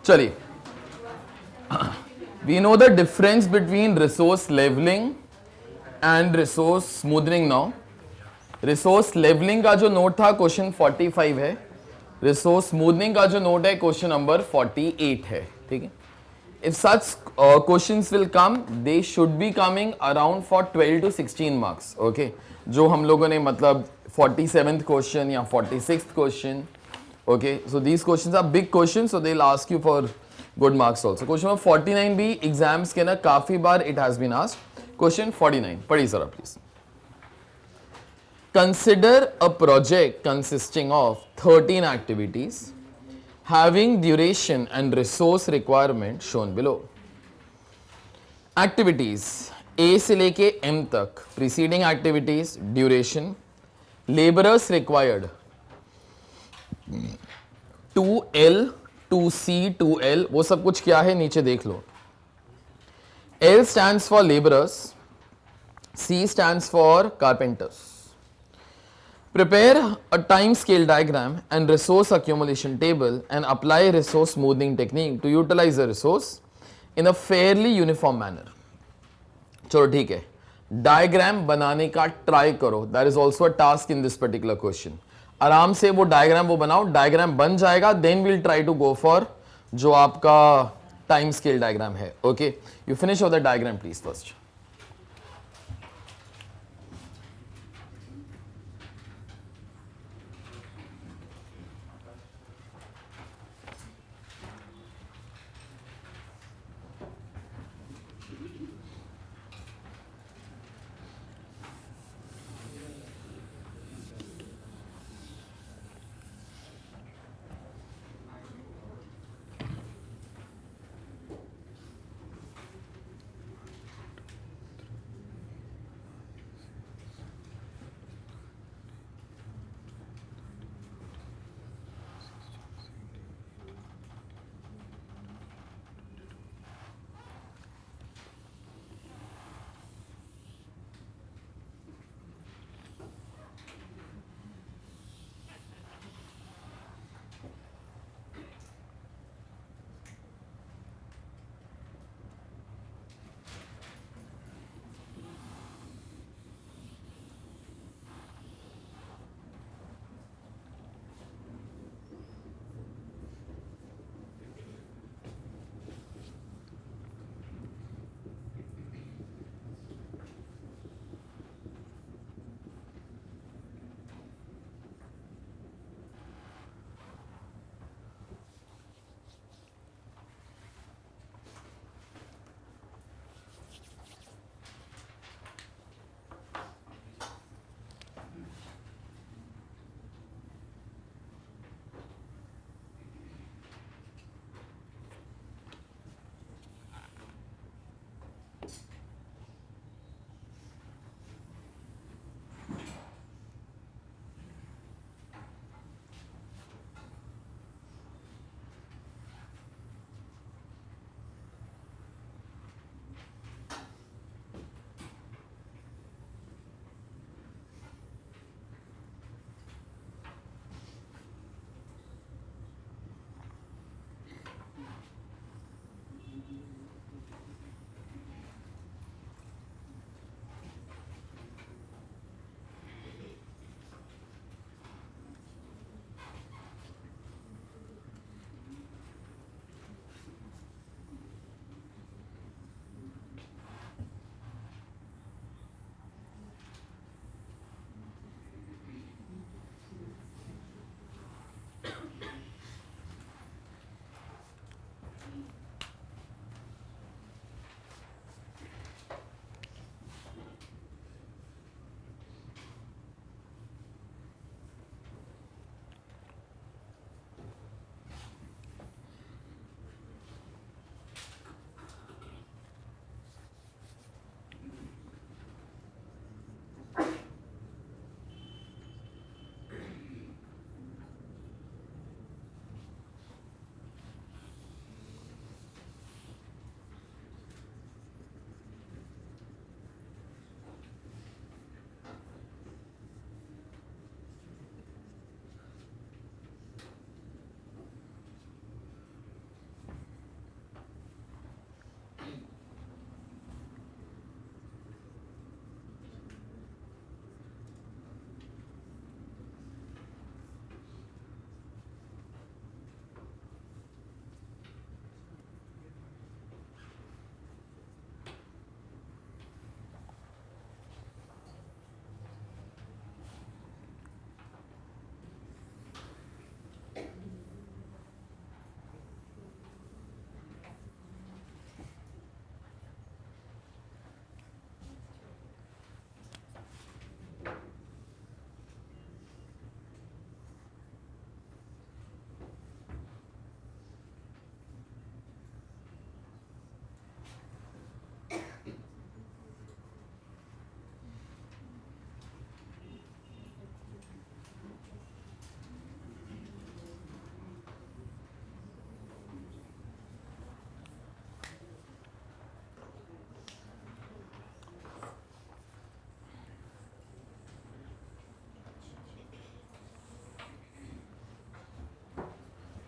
चलिए, we know the difference between resource leveling and resource smoothing now. Resource levelling का जो note था question 45 है, रिसोर्स स्मूथनिंग का जो नोट है क्वेश्चन नंबर 48 है. ठीक है. If such questions will come, they should be coming around for 12 to 16 marks. Okay, जो हम लोगों ने मतलब 47th क्वेश्चन या 46th question. Okay, so these questions are big question, so they will ask you for good marks also. Question number 49 भी exams के ना काफी बार it has been asked. Question 49 पढ़िए sir please. Consider a project consisting of 13 activities having duration and resource requirement shown below. Activities A से लेके M तक, preceding activities, duration, laborers required 2L, 2C, 2L, वो सब कुछ क्या है नीचे देख लो. L stands for laborers, C stands for carpenters. Prepare a time scale diagram and resource accumulation table and apply resource smoothing technique to utilize the resource in a fairly uniform manner. चलो ठीक है, diagram बनाने का try करो. That is also a task in this particular question. आराम से वो diagram वो बनाओ, डायग्राम बन जाएगा, then will try to go for जो आपका टाइम स्केल डायग्राम है. Okay, you finish off the diagram please first.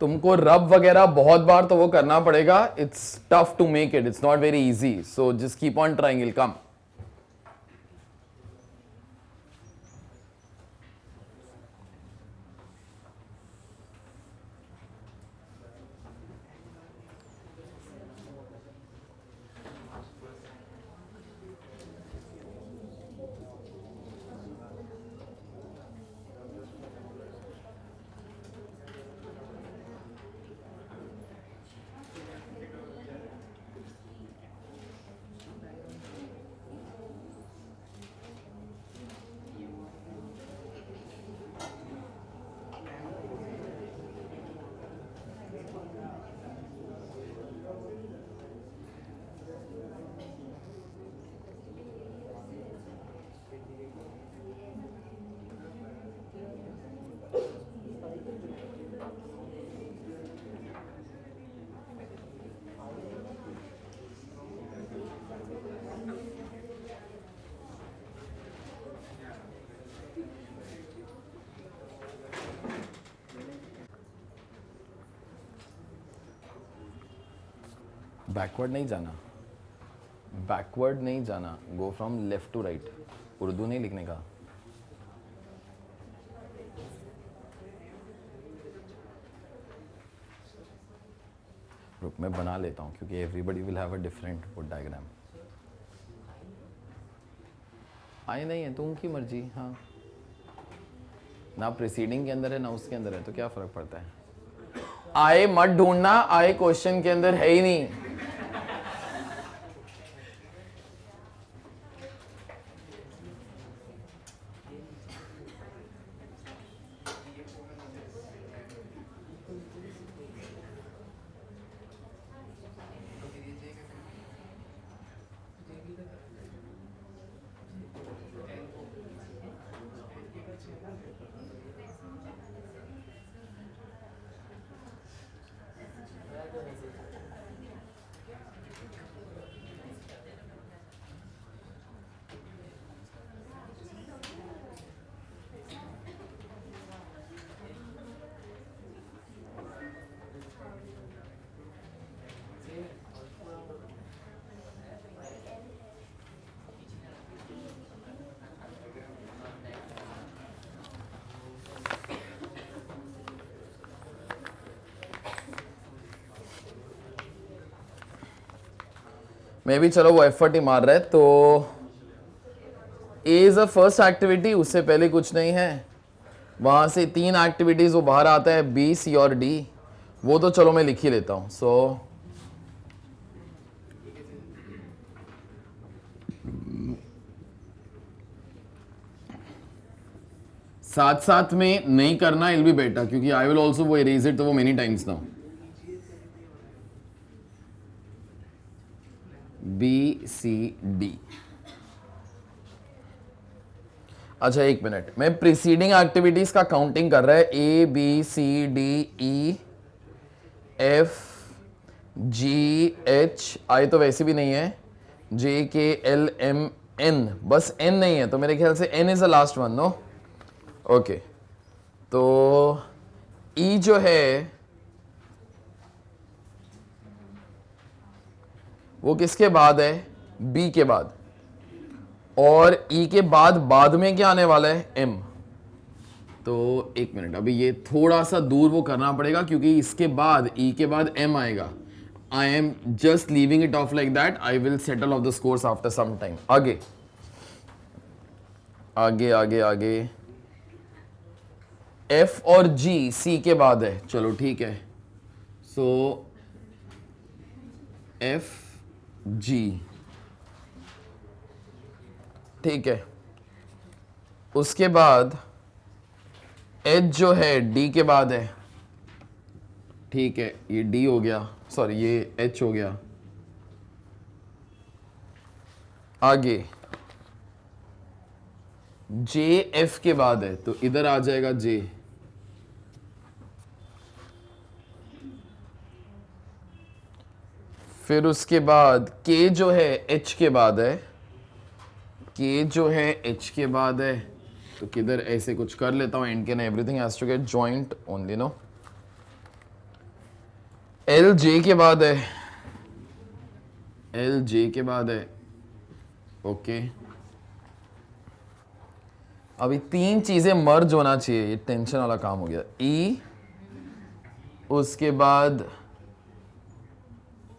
तुमको रब वगैरह बहुत बार तो वो करना पड़ेगा. It's tough to make it, it's not very easy, so just keep on trying, I'll come. Backward नहीं जाना, बैकवर्ड नहीं जाना, go from left to right. Urdu नहीं लिखने का. रुक मैं बना लेता हूँ क्योंकि everybody will have a different would diagram. आए नहीं है तो उनकी मर्जी. हाँ ना प्रीसीडिंग के अंदर है ना उसके अंदर है तो क्या फर्क पड़ता है. आए मत ढूंढना, आए क्वेश्चन के अंदर है ही नहीं. मैं भी चलो वो एफर्ट ही मार रहा है. तो ए इज अ फर्स्ट एक्टिविटी, उससे पहले कुछ नहीं है. वहां से 3 एक्टिविटीज वो बाहर आता है, बी सी और डी. वो तो चलो मैं लिख ही लेता हूं. सो साथ साथ में नहीं करना, इल बी बेटर, क्योंकि आई विल ऑल्सो वो इरेज इट तो वो many times now. B C D. अच्छा एक मिनट, मैं प्रीसीडिंग एक्टिविटीज का काउंटिंग कर रहा है. A B C D E F G H I तो वैसे भी नहीं है. J K L M N, बस एन नहीं है तो मेरे ख्याल से N is the last one. No okay. तो ई जो है वो किसके बाद है, बी के बाद. और ई के बाद में क्या आने वाला है, एम. तो एक मिनट, अभी ये थोड़ा सा दूर वो करना पड़ेगा क्योंकि इसके बाद ई के बाद एम आएगा. I am just leaving it off like that. I will settle off the scores after some time. आगे आगे आगे आगे. एफ और जी सी के बाद है, चलो ठीक है. सो एफ जी, ठीक है. उसके बाद एच जो है डी के बाद है, ठीक है. ये डी हो गया, सॉरी ये एच हो गया. आगे जे एफ के बाद है तो इधर आ जाएगा जे. फिर उसके बाद के जो है एच के बाद है, के जो है एच के बाद है तो किधर ऐसे कुछ कर लेता हूं. एंड के ना everything has to get joint only. No L J के बाद है, एल जे के बाद है। ओके, अभी तीन चीजें मर्ज होना चाहिए, ये टेंशन वाला काम हो गया। ई, उसके बाद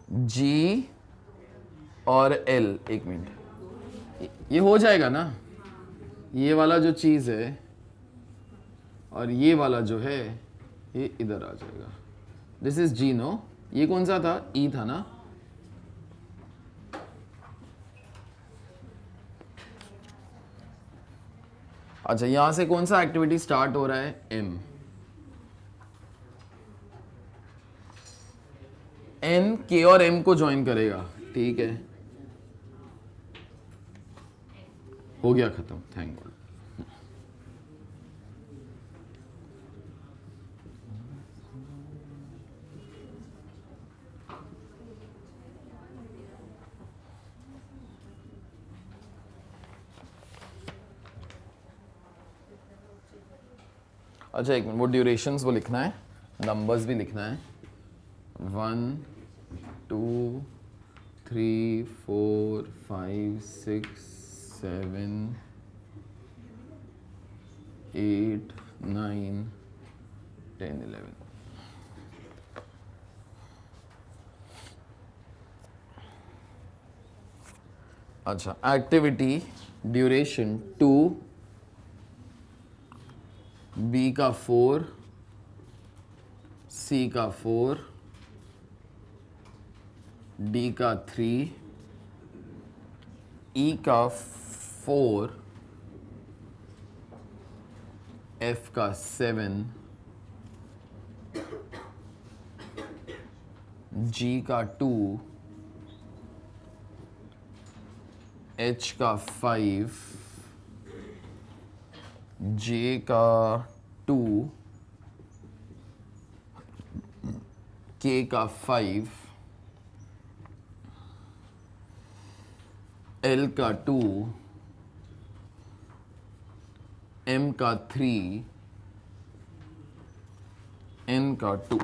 जी और एल। एक मिनट, ये हो जाएगा ना? ये वाला जो चीज है और ये वाला जो है ये इधर आ जाएगा। दिस इज जी नो, ये कौन सा था? ई था ना? अच्छा, यहां से कौन सा एक्टिविटी स्टार्ट हो रहा है? एम। एन के और एम को ज्वाइन करेगा, ठीक है, हो गया खत्म, थैंक गॉड। अच्छा एक मिनट, वो ड्यूरेशंस वो लिखना है, नंबर्स भी लिखना है। 1 2 3 4 5 6 7 8 9 10 11। अच्छा, एक्टिविटी ड्यूरेशन 2, बी का 4, सी का 4, डी का 3, ई का 4, एफ का 7, जी का 2, एच का 5, जे का 2, के का 5, एल का 2, एम का 3, एन का 2।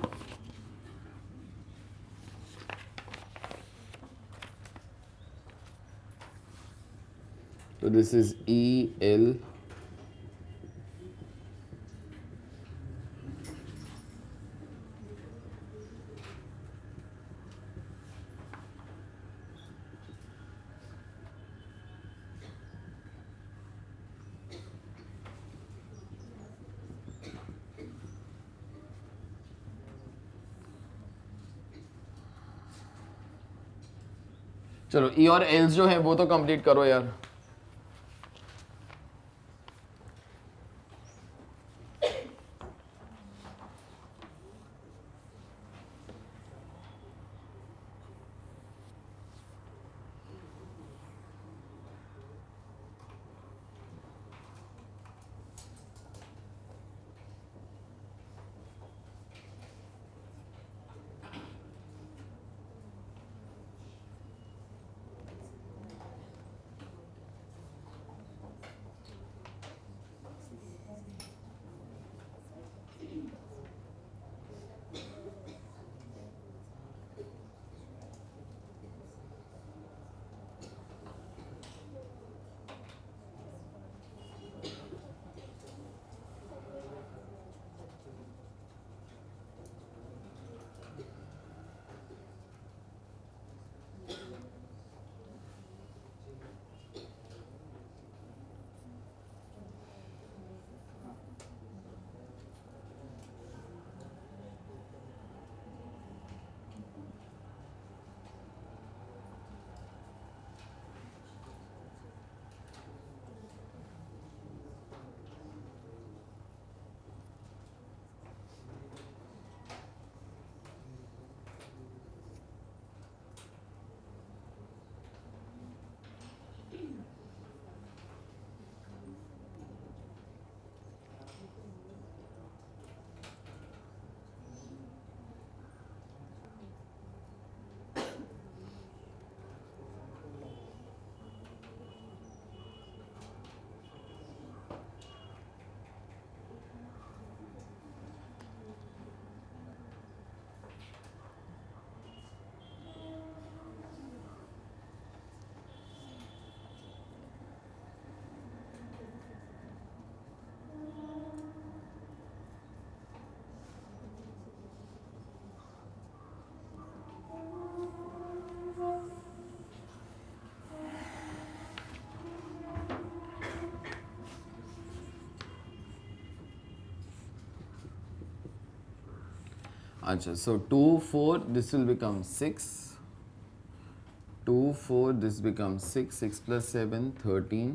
तो दिस इज ई एल चलो ई और एल्स जो है वो तो कंप्लीट करो यार। अच्छा, so 2 4 this will become 6, 2 4 this becomes 6, 6 plus 7 13,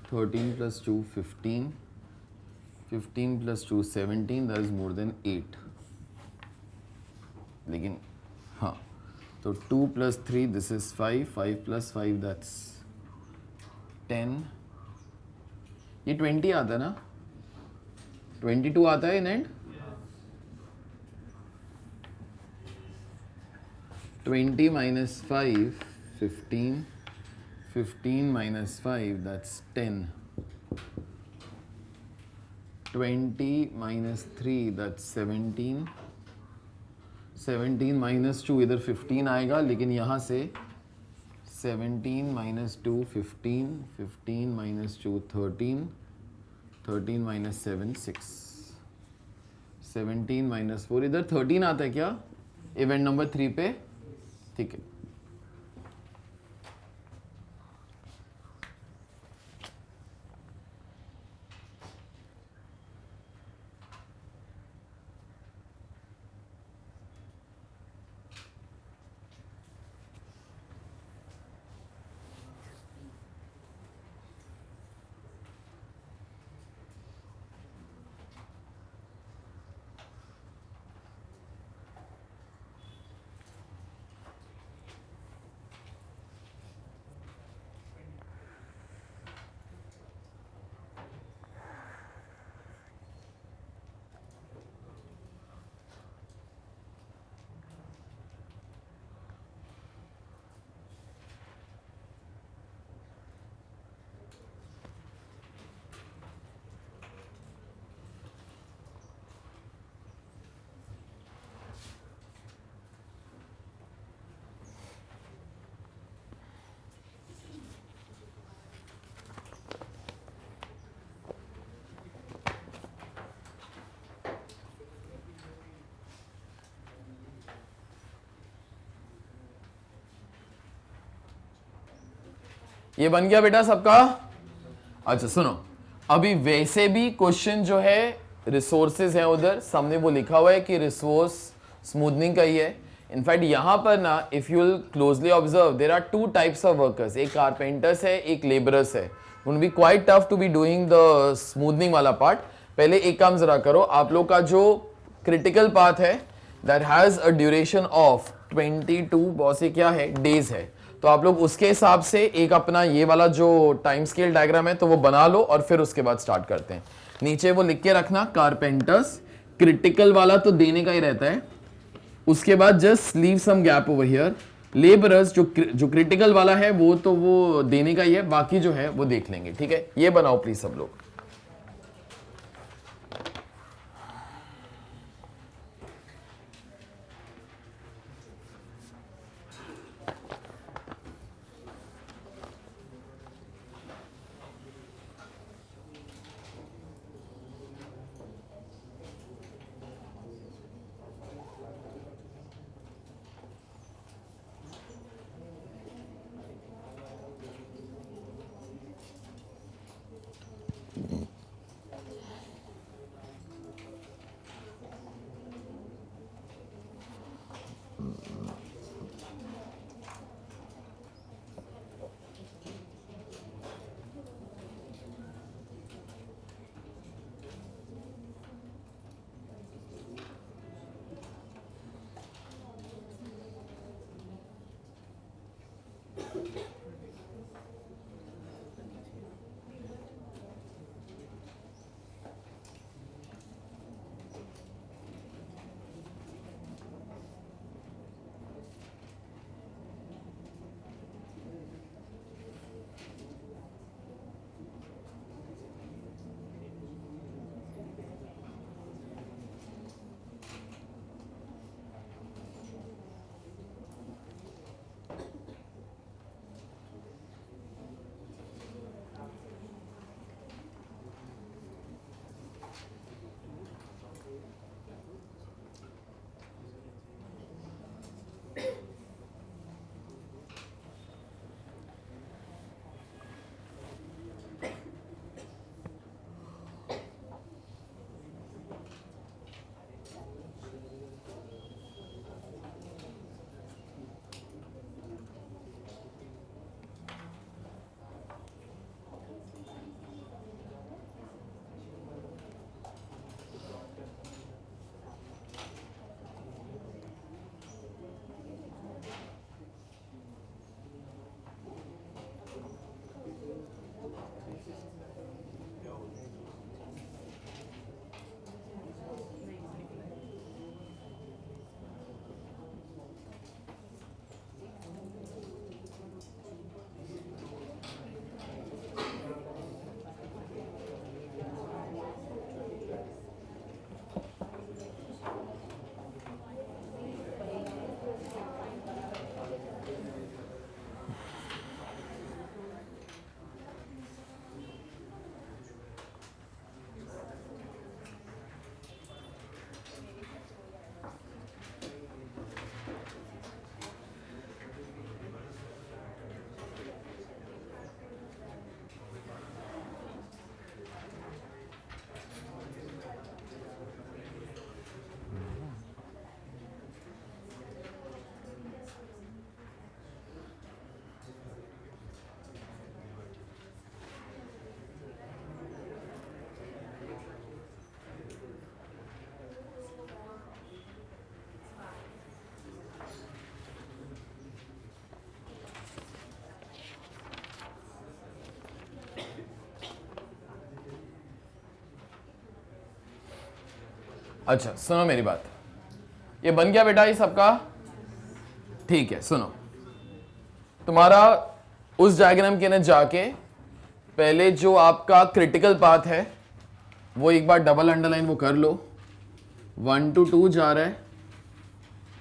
13 plus 2 15, 15 plus 2 17, that is more than 8. लेकिन हाँ, तो 2 plus 3 this is 5, 5 plus 5 that's 10. ये 20 आता है ना, 22 आता है in and. 20 minus 5 15, 15 minus 5 that's 10, 20 minus 3 that's 17, 17 minus 2 इधर 15 आएगा, लेकिन यहाँ से 17 minus 2 15, 15 minus 2 13, 13 minus 7 6, 17 minus 4 इधर 13 आता है क्या इवेंट नंबर 3 पे. ठीक है. ये बन गया बेटा सबका. अच्छा सुनो, अभी वैसे भी क्वेश्चन जो है रिसोर्सेज है उधर सामने वो लिखा हुआ है कि रिसोर्स स्मूथनिंग का ही है. इनफैक्ट यहां पर ना if you will closely observe there are two types of workers, एक कारपेंटर्स है एक लेबरर्स है. Would be quite tough to be doing the smoothening वाला पार्ट. पहले एक काम जरा करो, आप लोग का जो क्रिटिकल पाथ है that has a duration of 22 बहुत से क्या है डेज है, तो आप लोग उसके हिसाब से एक अपना ये वाला जो टाइम स्केल डायग्राम है तो वो बना लो और फिर उसके बाद स्टार्ट करते हैं. नीचे वो लिख के रखना कारपेंटर्स, क्रिटिकल वाला तो देने का ही रहता है, उसके बाद just leave some gap over here. Labourers जो क्रिटिकल वाला है वो तो वो देने का ही है, बाकी जो है वो देख लेंगे. ठीक है, ये बनाओ प्लीज सब लोग. अच्छा सुनो मेरी बात, ये बन गया बेटा ये सबका, ठीक है। सुनो, तुम्हारा उस डायग्राम के अंदर जाके पहले जो आपका क्रिटिकल पाथ है वो एक बार डबल अंडरलाइन वो कर लो। 1 to 2 जा रहा है,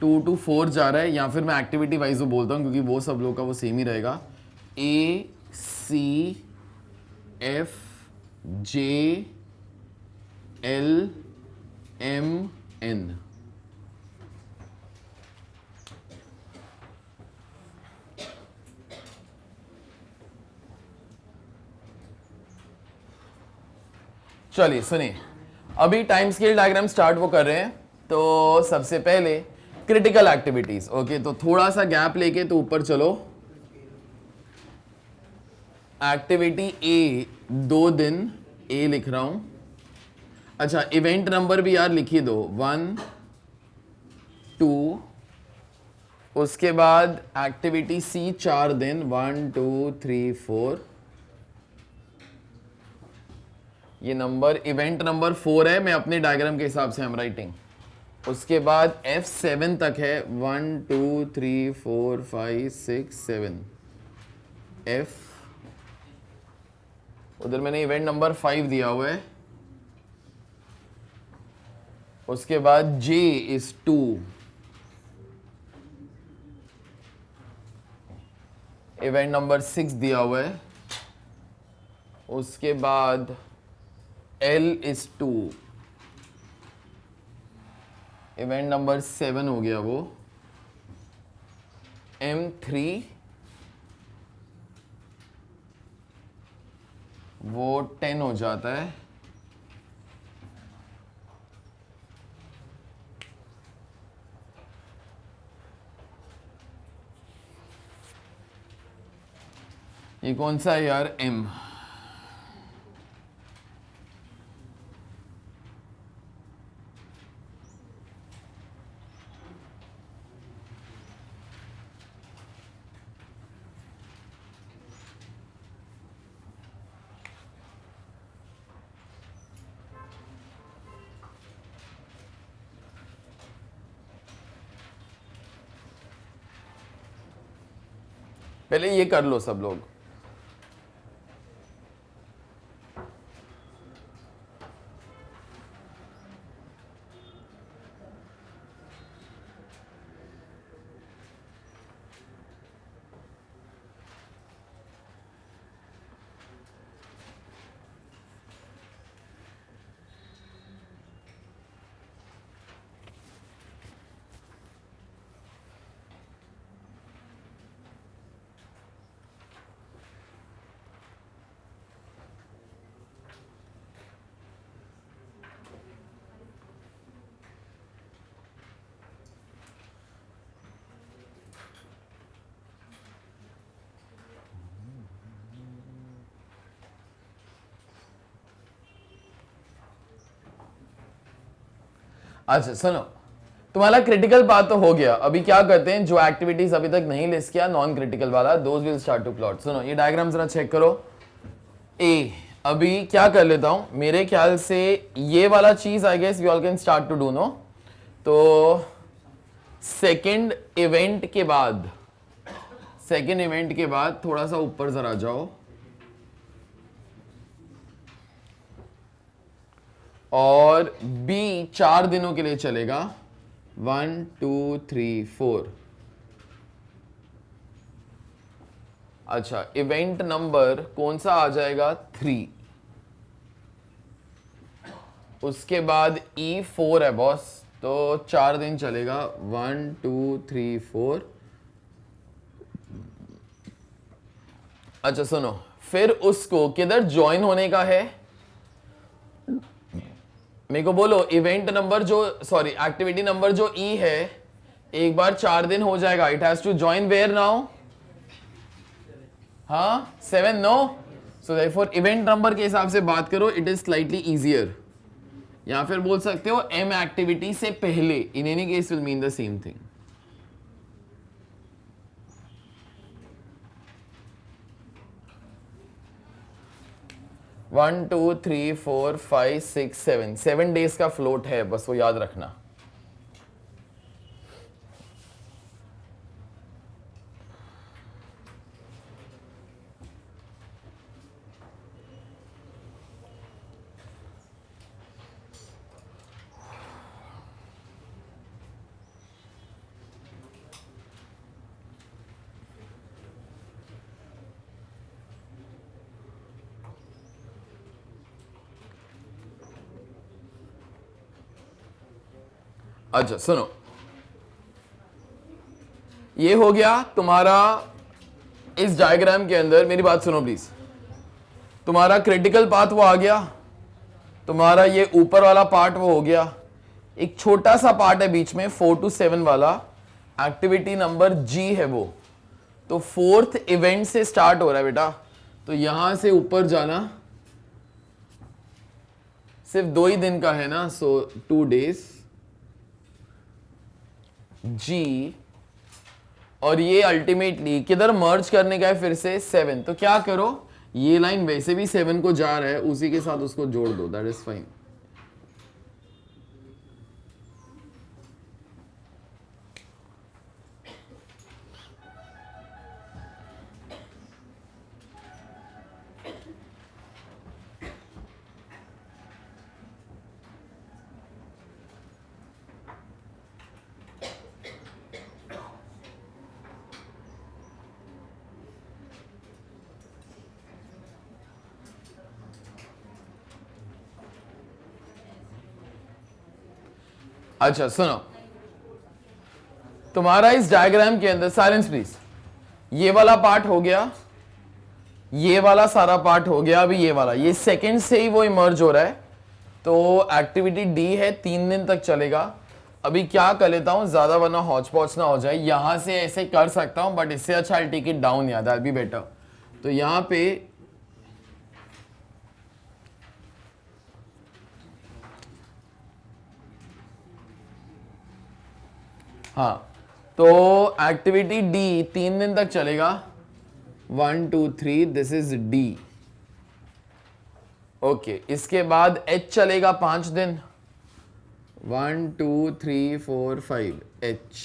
2 to 4 जा रहा है, या फिर मैं एक्टिविटी वाइज वो बोलता हूँ क्योंकि वो सब लोग का वो सेम ही रहेगा। A C F J L M N। चलिए सुनिए, अभी टाइम स्केल डायग्राम स्टार्ट वो कर रहे हैं। तो सबसे पहले क्रिटिकल एक्टिविटीज, ओके, तो थोड़ा सा गैप लेके तो ऊपर चलो। एक्टिविटी ए 2 दिन, ए लिख रहा हूं। अच्छा इवेंट नंबर भी यार लिखी दो, 1 2। उसके बाद एक्टिविटी सी 4 दिन, 1 2 3 4। ये नंबर इवेंट नंबर 4 है, मैं अपने डायग्राम के हिसाब से हम राइटिंग। उसके बाद F7 तक है, 1 2 3 4 5 6 7। F उधर मैंने इवेंट नंबर 5 दिया हुआ है। उसके बाद J is 2। इवेंट नंबर 6 दिया हुआ है। उसके बाद L is 2। इवेंट नंबर 7 हो गया वो। M3 वो 10 हो जाता है। ये कौन सा है यार, M। पहले ये कर लो सब लोग। अच्छा सुनो, तुम्हारा क्रिटिकल पार्ट तो हो गया। अभी क्या करते हैं, जो एक्टिविटीज अभी तक नहीं लिस्ट किया नॉन क्रिटिकल वाला, those will start to plot. सुनो ये डायग्राम जरा चेक करो। ए अभी क्या कर लेता हूं, मेरे ख्याल से ये वाला चीज I guess we all can start to do no. तो सेकेंड इवेंट के बाद थोड़ा सा ऊपर जरा जाओ और बी 4 दिनों के लिए चलेगा, 1 2 3 4। अच्छा इवेंट नंबर कौन सा आ जाएगा, 3। उसके बाद E4 है बॉस, तो 4 दिन चलेगा, 1 2 3 4। अच्छा सुनो, फिर उसको किधर ज्वाइन होने का है, मेरे को बोलो। इवेंट नंबर जो सॉरी एक्टिविटी नंबर जो ई है, एक बार 4 दिन हो जाएगा, it has to join where now, हाँ 7 no. So therefore event number के हिसाब से बात करो, इट इज स्लाइटली इजियर। या फिर बोल सकते हो एम एक्टिविटी से पहले, इन any case will mean the same thing. 1 2 3 4 5 6 7 7 days का फ्लोट है, बस वो याद रखना। अच्छा सुनो, ये हो गया तुम्हारा इस डायग्राम के अंदर, मेरी बात सुनो प्लीज, तुम्हारा क्रिटिकल पाथ वो आ गया, तुम्हारा ये ऊपर वाला पार्ट वो हो गया, एक छोटा सा पार्ट है बीच में 4 to 7 वाला, एक्टिविटी नंबर जी है वो, तो फोर्थ इवेंट से स्टार्ट हो रहा है बेटा, तो यहां से ऊपर जाना सिर्फ 2 ही दिन का है ना, सो 2 days जी, और ये अल्टीमेटली किधर मर्ज करने का है फिर से 7, तो क्या करो, ये लाइन वैसे भी 7 को जा रहा है, उसी के साथ उसको जोड़ दो, दैट इज फाइन। अच्छा सुनो, तुम्हारा इस डायग्राम के अंदर, साइलेंस प्लीज, ये वाला पार्ट हो गया, ये वाला सारा पार्ट हो गया, अभी ये वाला, ये सेकंड से ही वो इमर्ज हो रहा है, तो एक्टिविटी डी है, 3 दिन तक चलेगा। अभी क्या कर लेता हूं, ज्यादा वरना हॉच पॉच ना हो जाए, यहां से ऐसे कर सकता हूं, बट इससे अच्छा आई टेक इट डाउन, याद दैट बी बेटर। तो यहां पे हाँ, तो एक्टिविटी डी 3 दिन तक चलेगा, 1 2 3, दिस इज डी, ओके। इसके बाद एच चलेगा 5 दिन, 1 2 3 4 5 एच।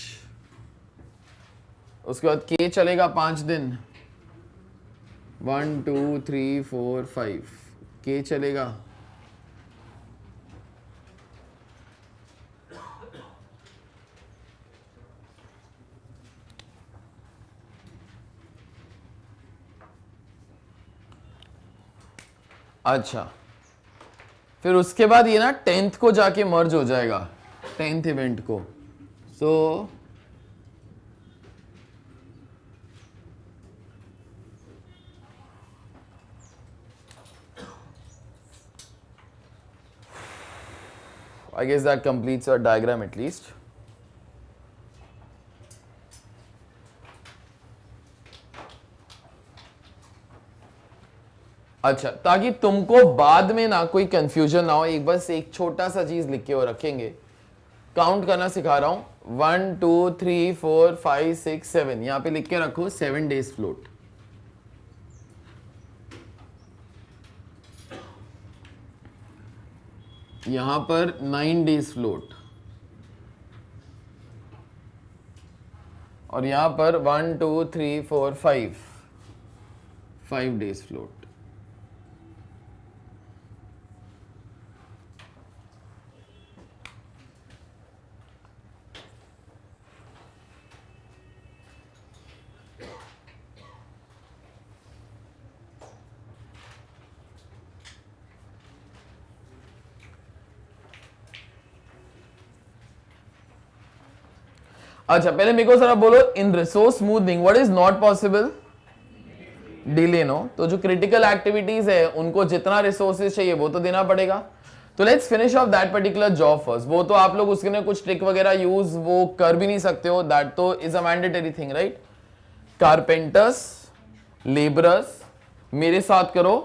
उसके बाद के चलेगा 5 दिन, 1 2 3 4 5 के चलेगा। अच्छा, फिर उसके बाद ये ना 10th को जाके मर्ज हो जाएगा, 10th इवेंट को, सो I guess that completes our diagram at least. अच्छा, ताकि तुमको बाद में ना कोई कंफ्यूजन ना हो, एक बस एक छोटा सा चीज लिख के वो रखेंगे, काउंट करना सिखा रहा हूं, 1 2 3 4 5 6 7, यहां पे लिख के रखो 7 days फ्लोट। यहां पर 9 days फ्लोट, और यहां पर 1 2 3 4 5 days फ्लोट। अच्छा, पहले मेरे को जरा बोलो, in resource smoothening what is not possible, delay no. तो जो क्रिटिकल एक्टिविटीज है उनको जितना रिसोर्सेज चाहिए वो तो देना पड़ेगा, तो let's finish off that particular job first. वो तो आप लोग उसके लिए कुछ ट्रिक वगैरह यूज वो कर भी नहीं सकते हो, दैट तो is a mandatory thing, right. Carpenters, labourers, मेरे साथ करो,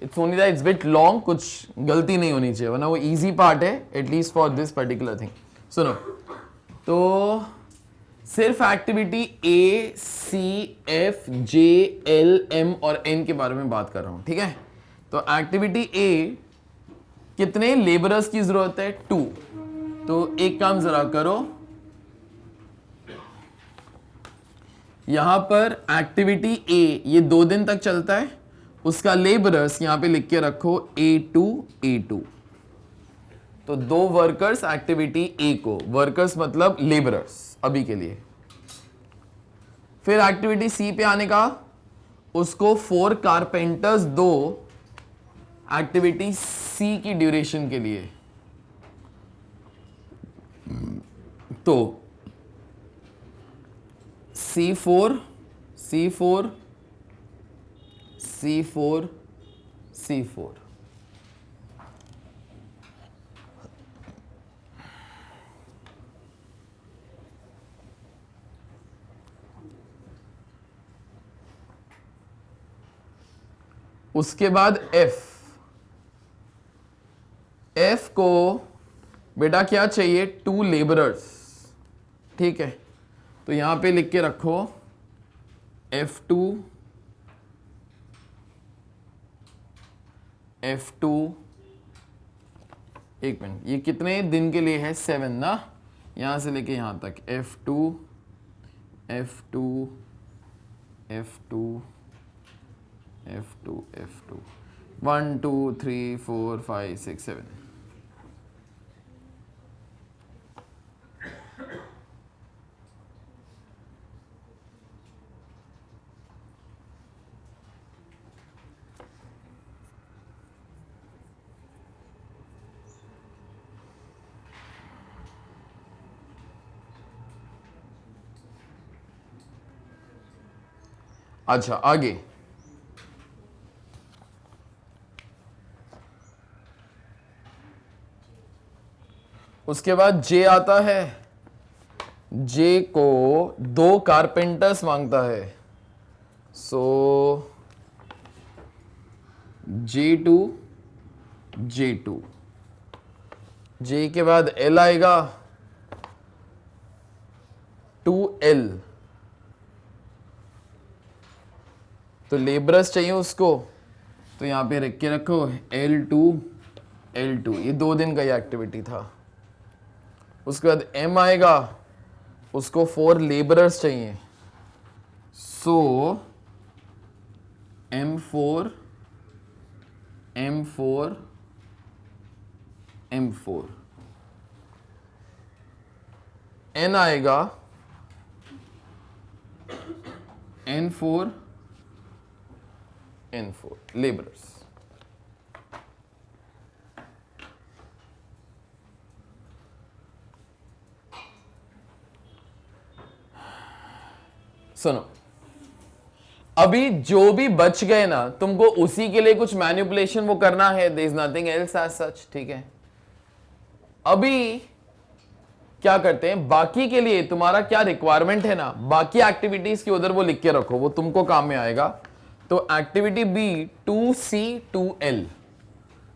it's only that it's bit long, कुछ गलती नहीं होनी चाहिए, वरना वो इजी पार्ट है at least for this particular thing. सुनो, तो सिर्फ activity A, C, F, J, L, M और N के बारे में बात कर रहा हूं, ठीक है। तो एक्टिविटी ए कितने लेबरर्स की जरूरत है? 2। तो एक काम जरा करो, यहां पर एक्टिविटी ए ये 2 दिन तक चलता है, उसका लेबरर्स यहां पे लिख के रखो A2 तो 2 वर्कर्स एक्टिविटी ए को, वर्कर्स मतलब लेबरर्स अभी के लिए। फिर एक्टिविटी सी पे आने का, उसको 4 कारपेंटर्स दो एक्टिविटी सी की ड्यूरेशन के लिए। तो C4 C4 C4 C4 उसके बाद F को बेटा क्या चाहिए? 2 लेबरर्स, ठीक है। तो यहां पे लिख के रखो F2 एक मिनट, ये कितने दिन के लिए है? 7 ना, यहां से लेके यहां तक F2 1 2 3 4 5 6 7। अच्छा आगे, उसके बाद जे आता है। जे को 2 कारपेंटर्स मांगता है, सो J2 जे के बाद L आएगा 2L, तो लेबरस चाहिए उसको, तो यहां पे रख के रखो L2 ये 2 दिन का ये एक्टिविटी था। उसके बाद M आएगा, उसको 4 लेबरर्स चाहिए, सो M4 N आएगा N4 लेबरर्स। सुनो, अभी जो भी बच गए ना, तुमको उसी के लिए कुछ मैनिपुलेशन वो करना है, there is nothing else as such, ठीक है। अभी क्या करते हैं, बाकी के लिए तुम्हारा क्या रिक्वायरमेंट है ना, बाकी एक्टिविटीज के उधर वो लिख के रखो, वो तुमको काम में आएगा। तो एक्टिविटी बी 2C 2L,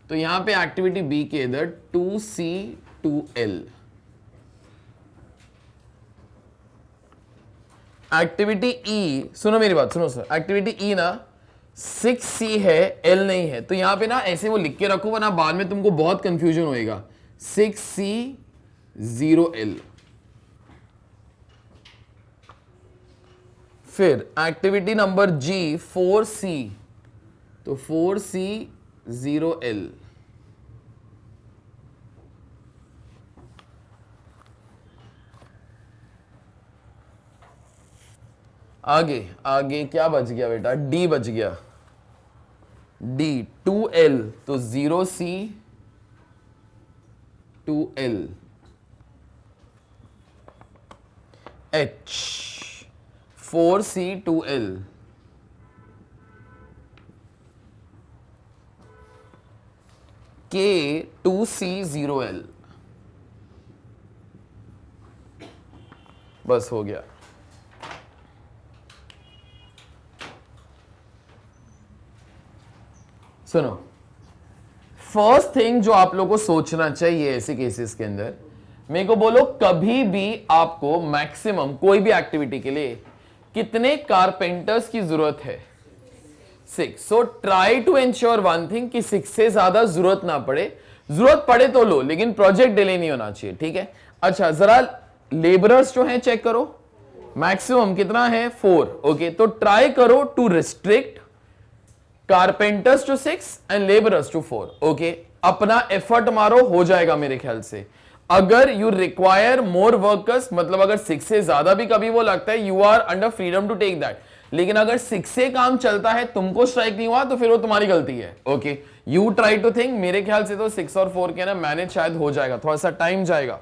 तो यहां पे एक्टिविटी बी के इधर 2C 2L। एक्टिविटी ई, सुनो मेरी बात सुनो सर, एक्टिविटी ई ना 6C है, L नहीं है, तो यहां पे ना ऐसे वो लिख के रखो, वरना बाद में तुमको बहुत कंफ्यूजन होएगा। 6C 0L। फिर एक्टिविटी नंबर जी 4C, तो 4C 0L। आगे आगे क्या बच गया बेटा? डी बच गया, डी 2L, तो 0C 2L। H 4C 2L। K 2C 0L। बस हो गया। सुनो, फर्स्ट थिंग जो आप लोगों को सोचना चाहिए ऐसे केसेस के अंदर, मेरे को बोलो कभी भी आपको मैक्सिमम कोई भी एक्टिविटी के लिए कितने कारपेंटर्स की जरूरत है? 6। So try to ensure one thing कि 6 से ज्यादा जरूरत ना पड़े, जरूरत पड़े तो लो, लेकिन प्रोजेक्ट डिले नहीं होना चाहिए, ठीक है। अच्छा जरा लेबरर्स जो है चेक करो, मैक्सिमम कितना है 4, ओके। तो ट्राई करो to restrict carpenters to 6 and labourers to 4, okay. अपना एफर्ट मारो, हो जाएगा मेरे ख्याल से। अगर यू रिक्वायर मोर वर्कर्स, मतलब अगर 6 से ज्यादा भी कभी वो लगता है, you are under freedom to take that. लेकिन अगर 6 से काम चलता है, तुमको स्ट्राइक नहीं हुआ, तो फिर वो तुम्हारी गलती है, okay. You try to think, मेरे ख्याल से तो 6 और 4 के ना मैनेज शायद हो जाएगा, थोड़ा सा टाइम जाएगा।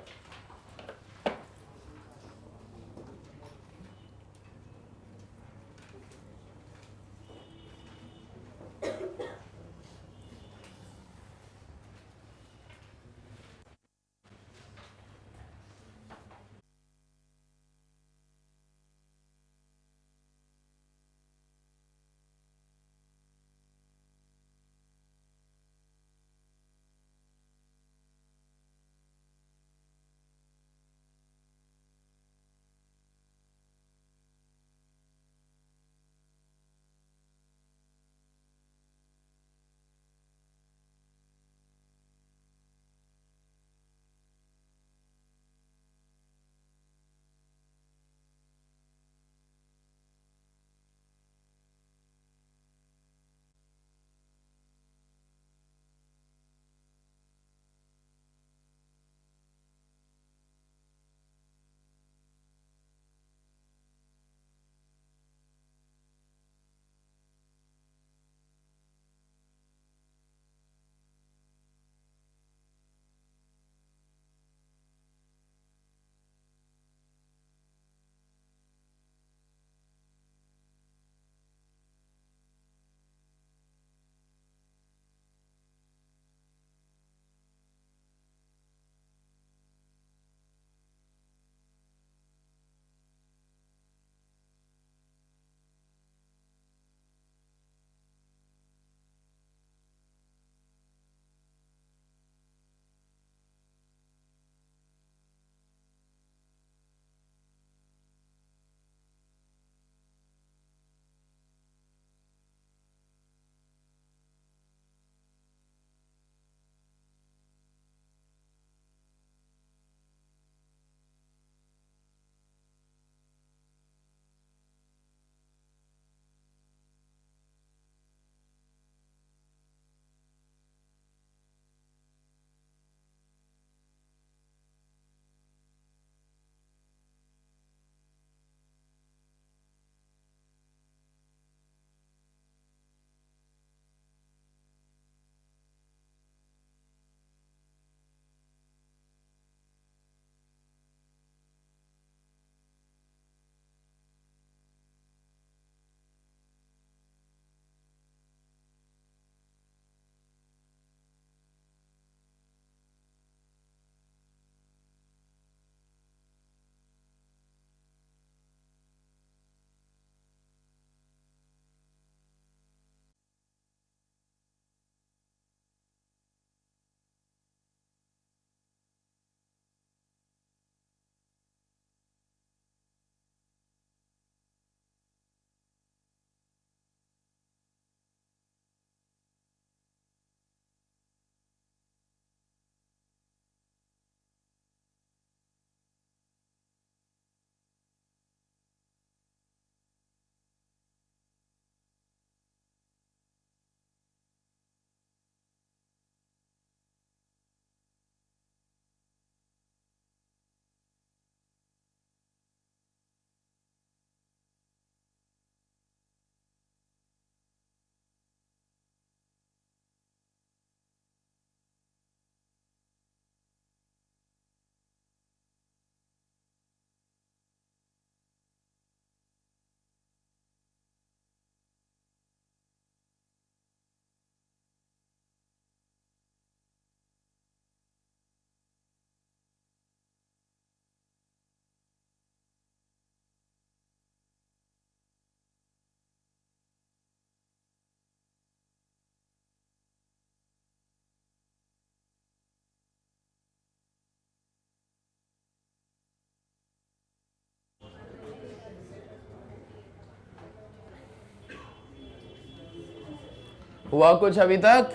हुआ कुछ अभी तक?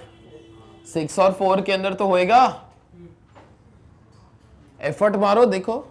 6 और 4 के अंदर तो होएगा। एफर्ट मारो, देखो।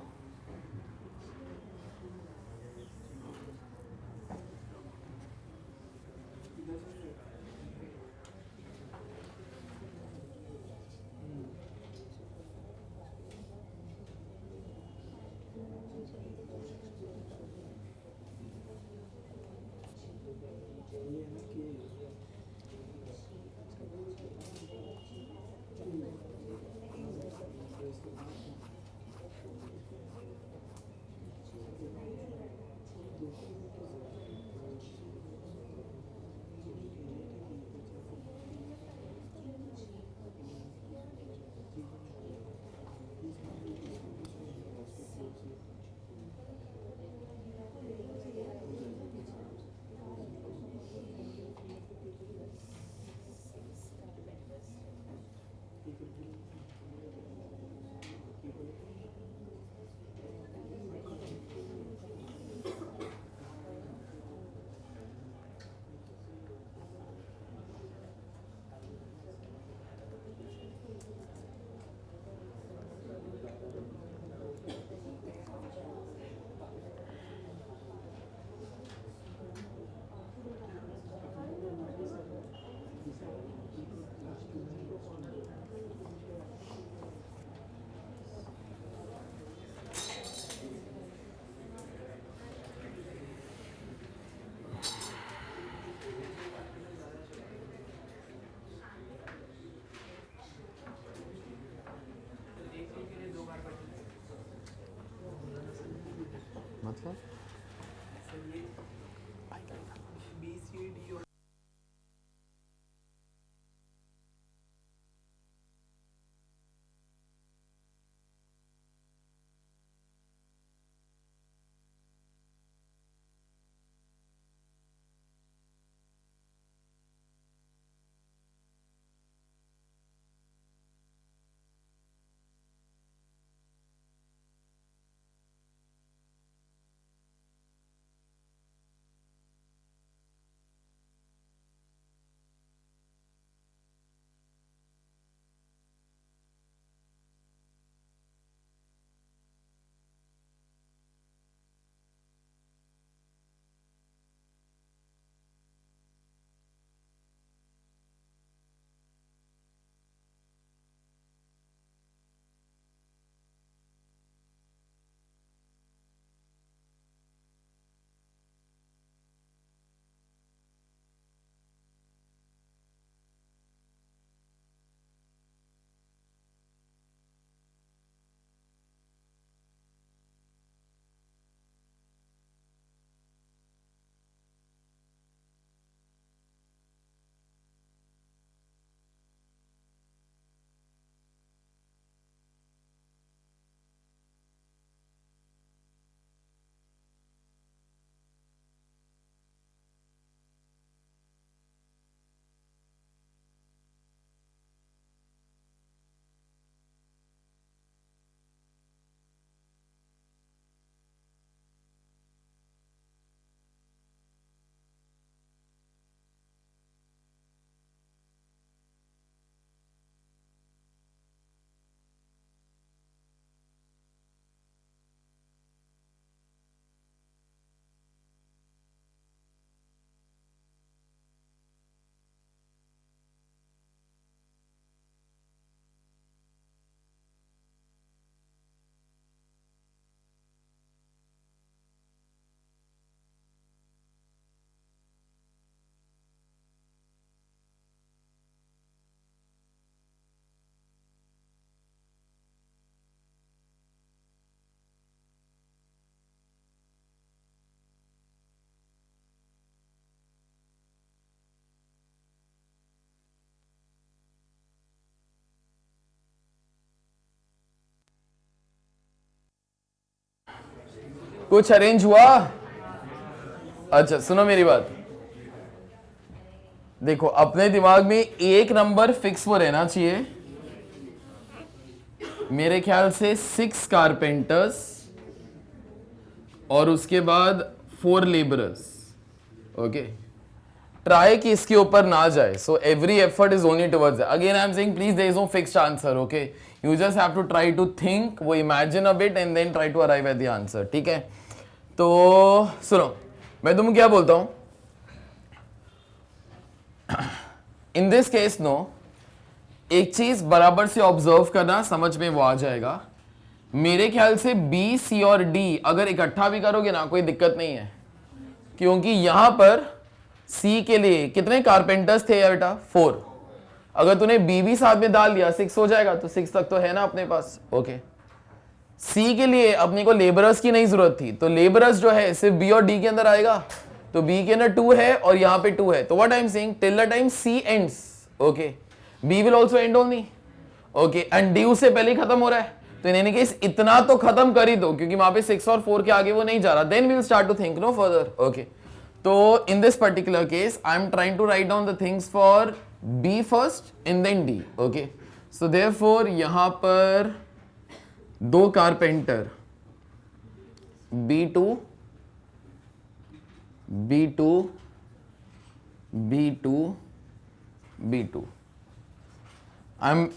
मतलब कुछ अरेंज हुआ? अच्छा सुनो मेरी बात, देखो अपने दिमाग में एक नंबर फिक्स वो रहना चाहिए, मेरे ख्याल से 6 कारपेंटर्स और उसके बाद 4 लेबरर्स। ओके, ट्राई कि इसके ऊपर ना जाए. So every effort is only towards that. Again I am saying please there is no fixed answer. Okay, you just have to try to think, वो imagine a bit and then try to arrive at the answer. ठीक है, तो सुनो मैं तुमको क्या बोलता हूं. इन दिस केस नो, एक चीज बराबर से ऑब्जर्व करना, समझ में वो आ जाएगा. मेरे ख्याल से बी, सी और डी अगर इकट्ठा भी करोगे ना कोई दिक्कत नहीं है, क्योंकि यहां पर सी के लिए कितने कारपेंटर्स थे यार बेटा? 4. अगर तूने बी भी साथ में डाल लिया 6 हो जाएगा. तो 6 तक तो है ना अपने पास. ओके, सी के लिए अपने को लेबरर्स की नहीं जरूरत थी, तो लेबरर्स जो है सिर्फ बी और डी के अंदर आएगा. तो बी के अंदर 2 है और यहां पे 2 है. तो what I am saying, till the time C ends, okay, B will also end only. Okay, and D उससे पहले ही खत्म हो रहा है. तो इन एनी केस इतना तो खत्म कर ही दो, क्योंकि वहां पे 6 और 4 के आगे वो नहीं जा रहा. Then we will start to think no further. Okay, तो in this particular case I am trying to write down the things for B first and then D. okay, so therefore यहां पर 2 carpenter B2 B2 B2 B2. I am,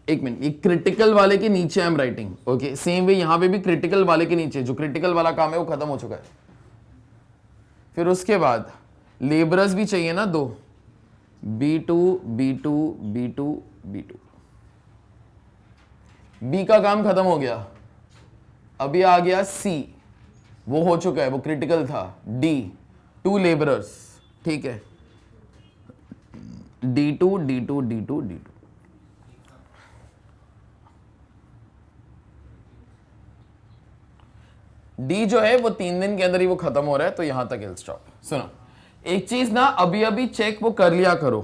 एक minute, ये critical वाले के नीचे I am writing. Okay, same way यहां पे भी क्रिटिकल वाले के नीचे जो क्रिटिकल वाला काम है वो खत्म हो चुका है. फिर उसके बाद लेबरर्स भी चाहिए ना 2, B2 B2 B2 B2. B का काम खत्म हो गया. अभी आ गया C, वो हो चुका है, वो क्रिटिकल था. D 2 labourers. ठीक है, D2 D2 D2 D2. D जो है वो 3 दिन के अंदर ही वो खत्म हो रहा है, तो यहां तक इल स्टॉप. सुनो, एक चीज ना अभी अभी चेक वो कर लिया करो.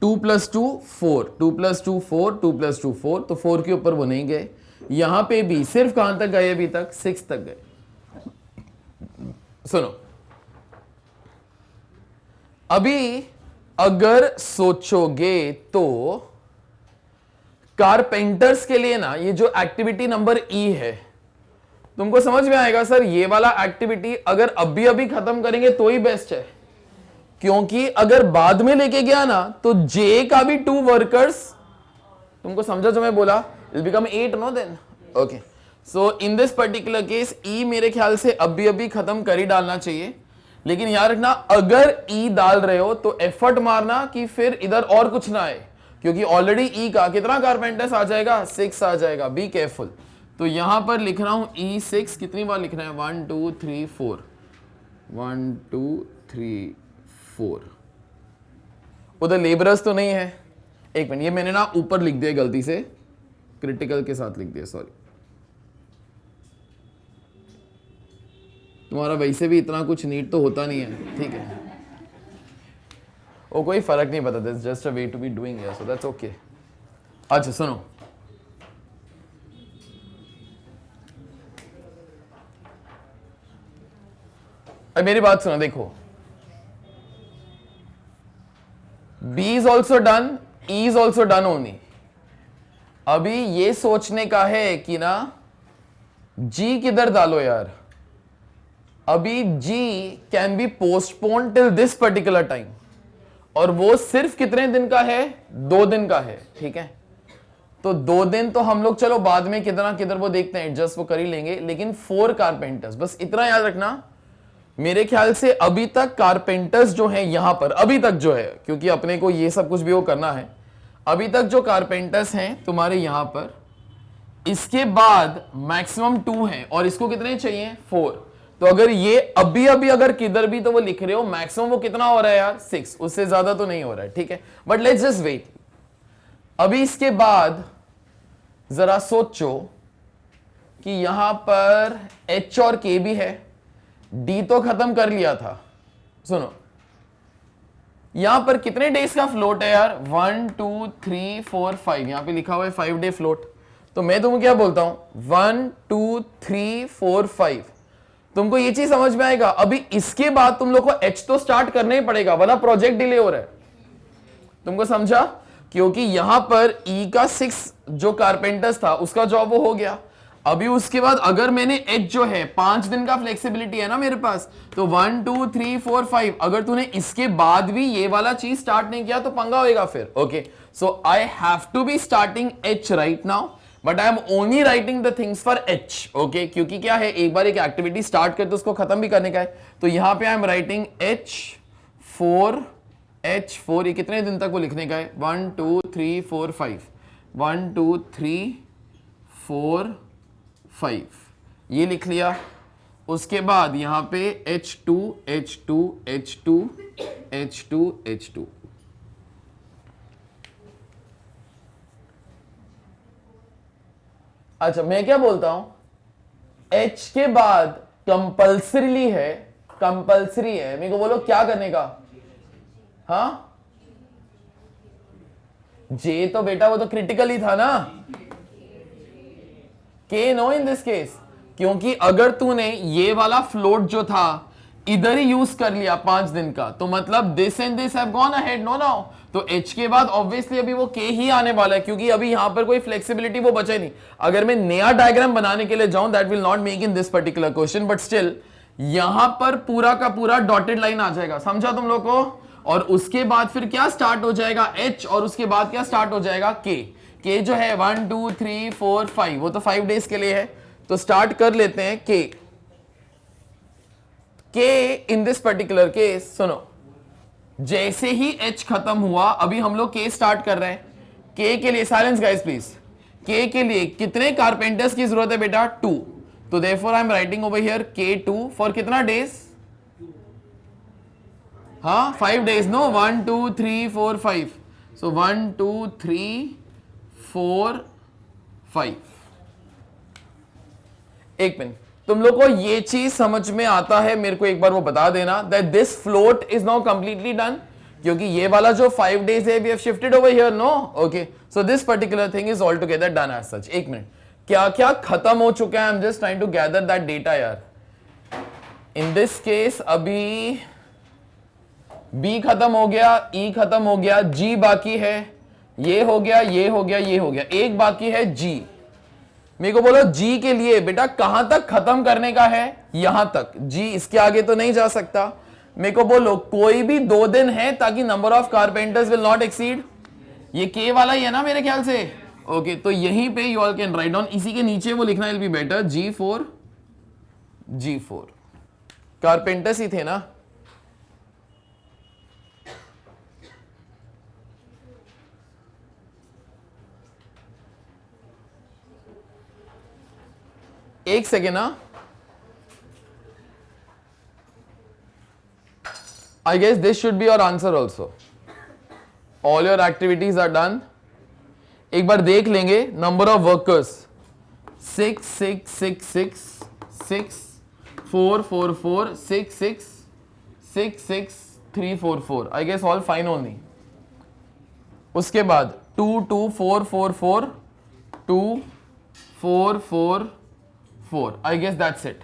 2 + 2 4, 2 + 2 4, 2 + 2 4. तो 4 के ऊपर वो नहीं गए. यहां पे भी सिर्फ कहां तक गए अभी तक? 6 तक गए. सुनो, अभी अगर सोचोगे तो कारपेंटर्स के लिए ना ये जो एक्टिविटी नंबर ई है, तुमको समझ में आएगा सर ये वाला एक्टिविटी अगर अभी अभी खत्म करेंगे तो ही बेस्ट है, क्योंकि अगर बाद में लेके गया ना तो जे का भी 2 वर्कर्स, तुमको समझा जो मैं बोला, it become 8 no then. Okay, so in this particular case ई मेरे ख्याल से अभी अभी खत्म कर ही डालना चाहिए. लेकिन याद रखना अगर ई डाल रहे हो तो एफर्ट मारना कि फिर इधर और कुछ ना आए, क्योंकि ऑलरेडी ई का कितना कारपेंटर्स आ जाएगा? 6 आ जाएगा. Be careful. तो यहां पर लिख रहा हूं E6. कितनी बार लिखना है? 1 2 3 4, 1 2 3 4. उधर लेबरर्स तो नहीं है. एक मिनट, ये मैंने ना ऊपर लिख दिया गलती से, क्रिटिकल के साथ लिख दिया, सॉरी. तुम्हारा वैसे भी इतना कुछ नीट तो होता नहीं है. ठीक है, वो कोई फर्क नहीं पड़ता. This just a way to be doing here, so that's okay. अच्छा सुनो, अब मेरी बात सुनो. देखो, B is also done, E is also done only. अभी ये सोचने का है कि ना G किधर डालो यार. अभी G can be postpone till this particular time, और वो सिर्फ कितने दिन का है? 2 दिन का है. ठीक है, तो 2 दिन तो हम लोग चलो बाद में कितना किधर वो देखते हैं, एडजस्ट वो कर ही लेंगे. लेकिन 4 कारपेंटर्स, बस इतना याद रखना. मेरे ख्याल से अभी तक कारपेंटर्स जो हैं यहां पर, अभी तक जो है, क्योंकि अपने को ये सब कुछ भी वो करना है, अभी तक जो कारपेंटर्स हैं तुम्हारे यहां पर, इसके बाद मैक्सिमम 2 हैं, और इसको कितने चाहिए? 4. तो अगर ये अभी अभी अगर किधर भी तो वो लिख रहे हो, मैक्सिमम वो कितना हो रहा है यार? 6. उससे ज्यादा तो नहीं हो रहा है. ठीक है, बट लेट्स जस्ट वेट. अभी इसके बाद जरा सोचो कि यहां पर H और K भी है. डी तो खत्म कर लिया था. सुनो, यहां पर कितने डेज का फ्लोट है यार? 1 2 3 4 5. यहां पे लिखा हुआ है 5 डे फ्लोट. तो मैं तुमको क्या बोलता हूं, 1 2 3 4 5. तुमको ये चीज समझ में आएगा. अभी इसके बाद तुम लोग को एच तो स्टार्ट करना ही पड़ेगा, वरना प्रोजेक्ट डिले हो रहा है. तुमको समझा? क्योंकि यहां पर ई का 6 जो कारपेंटर्स था उसका जॉब वो हो गया. अभी उसके बाद अगर मैंने एच जो है 5 दिन का फ्लेक्सिबिलिटी है ना मेरे पास, तो 1 2 3 4 5, अगर तूने इसके बाद भी ये वाला चीज स्टार्ट नहीं किया तो पंगा होएगा फिर. Okay, so I have to be starting H right now, but I am only writing the things for H. Okay, क्योंकि क्या है, एक बार एक एक्टिविटी स्टार्ट करते उसको खत्म भी करने का है. तो यहां पे आई एम राइटिंग H4, ये कितने दिन तक वो लिखने का है, 1 2 3 4 5, 1 2 3 4 5, ये लिख लिया. उसके बाद यहां पे H2 H2 H2 H2 H2. अच्छा, मैं क्या बोलता हूं, H के बाद कंपल्सरीली है, कंपल्सरी है, मेरे को बोलो क्या करने का. हाँ, J तो बेटा वो तो क्रिटिकल ही था ना, K no in this case, क्योंकि अगर तूने ये वाला फ्लोट जो था इधर ही यूज कर लिया 5 दिन का, तो मतलब this and this have gone ahead, no now. तो H के बाद ऑब्वियसली अभी वो K ही आने वाला है, क्योंकि अभी यहां पर कोई फ्लेक्सिबिलिटी वो बचे नहीं. अगर मैं नया डायग्राम बनाने के लिए जाऊं, that will not make in this particular question, but still यहां पर पूरा का पूरा डॉटेड लाइन आ जाएगा. समझा तुम लोग को. और उसके बाद फिर क्या स्टार्ट हो जाएगा, H, और उसके बाद क्या स्टार्ट हो जाएगा, K जो है 1 2 3 4 5, वो तो 5 डेज के लिए है. तो स्टार्ट कर लेते हैं K in this particular case. सुनो, जैसे ही H खत्म हुआ, अभी हम लोग K स्टार्ट कर रहे हैं. K के लिए, साइलेंस गाइस प्लीज, K के लिए कितने कारपेंटर्स की जरूरत है बेटा, 2. तो therefore I am writing over here K2 for कितना डेज, हाँ 5 डेज, नो 1 2 3 4 5, सो 1 2 3 4 5. एक मिनट, तुम लोग को ये चीज समझ में आता है, मेरे को एक बार वो बता देना that this float is now completely done, क्योंकि ये वाला जो 5 डेज है we have shifted over here, no. Okay, so this particular thing is all together done as such. एक मिनट, क्या क्या खत्म हो चुका है, I am just trying to gather that data यार. इन दिस केस अभी B खत्म हो गया, E खत्म हो गया, G बाकी है, ये हो गया, ये हो गया, ये हो गया, एक बाकी है G. मेरे को बोलो G के लिए बेटा कहां तक खत्म करने का है, यहां तक. G इसके आगे तो नहीं जा सकता. मेरे को बोलो कोई भी 2 दिन है ताकि number of carpenters will not exceed, ये K वाला ही है ना मेरे ख्याल से. ओके, तो यहीं पे you all can write down, इसी के नीचे वो लिखना will be better, G4 carpenters ही थे ना. एक सेकेंड ना, I guess this should be your answer also. All your activities are done. एक बार देख लेंगे. Number of workers 6 6 6 6 6 4 4 4 6 6 6 6 3 4 4. I guess all fine only. उसके बाद 2 2 4 4 4 2 4 4 4. I guess that's it.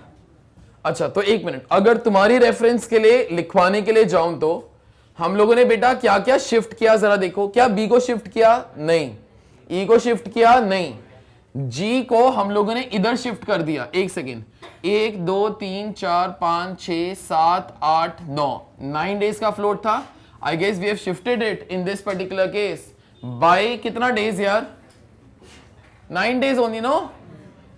अच्छा, तो एक मिनट, अगर तुम्हारी रेफरेंस के लिए लिखवाने के लिए जाऊं तो हम लोगों ने बेटा क्या क्या शिफ्ट किया जरा देखो. क्या बी को शिफ्ट किया, नहीं. ई को शिफ्ट किया, नहीं. जी को हम लोगों ने इधर शिफ्ट कर दिया. एक सेकेंड, 1 2 3 4 5 6 7 8 9, 9 डेज का फ्लोट था. I guess we have shifted it in this particular case by कितना डेज यार, 9 days only, no.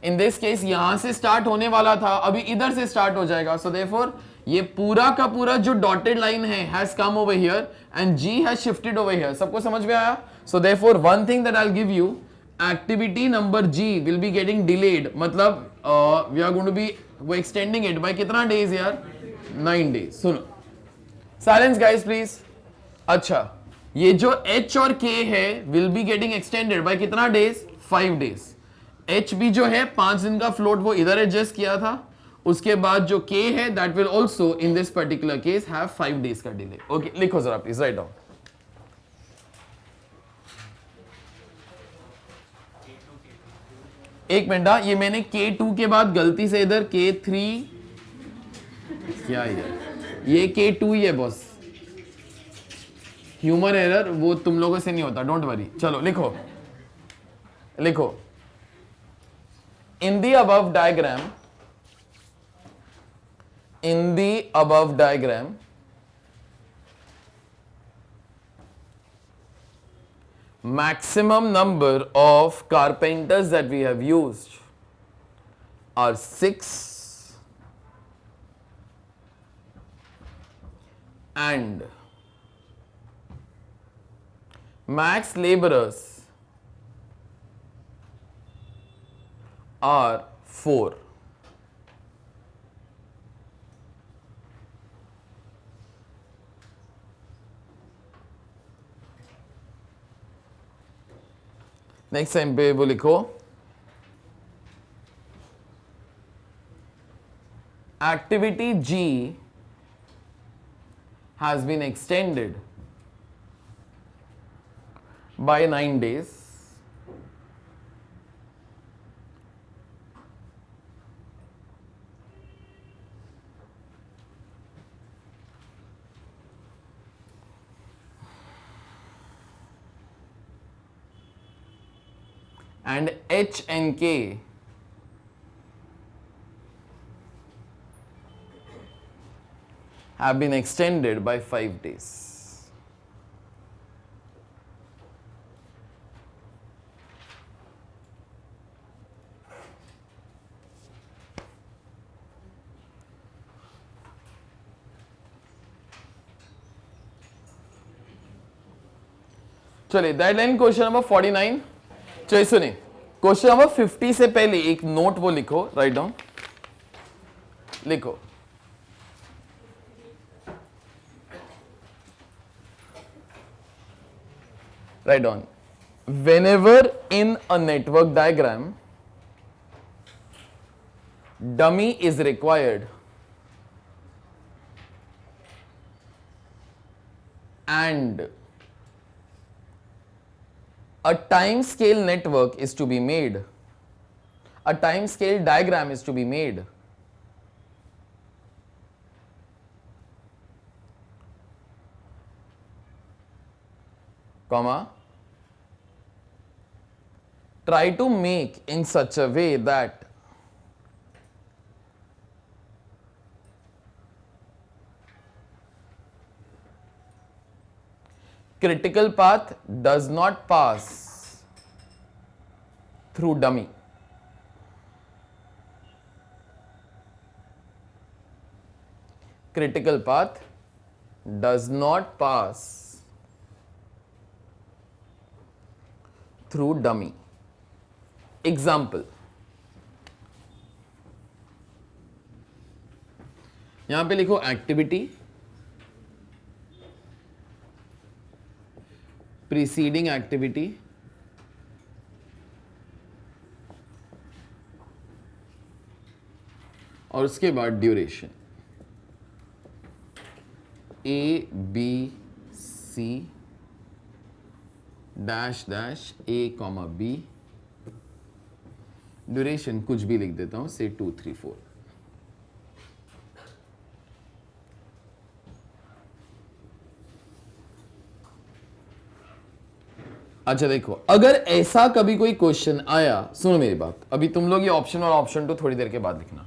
In this case यहां से स्टार्ट होने वाला था, अभी इधर से स्टार्ट हो जाएगा. सो देयरफॉर ये पूरा का पूरा जो डॉटेड लाइन है has come over here and G has shifted over here. सबको समझ में आया. So therefore one thing that I will give you, activity number G will be getting delayed, मतलब we are going to be वो extending it by कितना days यार, 9 days. सुनो, silence guys please. अच्छा, ये जो H और K है will be getting extended by कितना डेज, 5 डेज. एच बी जो है 5 दिन का फ्लोट वो इधर एडजस्ट किया था. उसके बाद जो K है that will also in this particular case have 5 days का डिले. ओके, लिखो जरा प्लीज, राइट डाउन. एक मिनट, ये मैंने K2 के बाद गलती से इधर K3 क्या है, ये K2 ही है बॉस, ह्यूमन एरर, वो तुम लोगों से नहीं होता, डोंट वरी. चलो लिखो लिखो. in the above diagram, maximum number of carpenters that we have used are 6 and max laborers are 4. Next time पे वो लिखो, activity G has been extended by 9 days and H and K have been extended by 5 days. चलिए that line question number 49. चलिए सुनिए, question number 50 से पहले एक note वो लिखो, राइट डाउन लिखो. Write down, whenever in a network diagram dummy is required and a time scale network is to be made, a time scale diagram is to be made, comma, try to make in such a way that critical path does not pass through dummy. Critical path does not pass through dummy. Example, यहां पे लिखो activity preceding activity और उसके बाद duration ABC dash dash A comma B, duration कुछ भी लिख देता हूं, से 2 3 4. अच्छा देखो, अगर ऐसा कभी कोई क्वेश्चन आया, सुनो मेरी बात, अभी तुम लोग ये ऑप्शन और ऑप्शन 2 थोड़ी देर के बाद लिखना.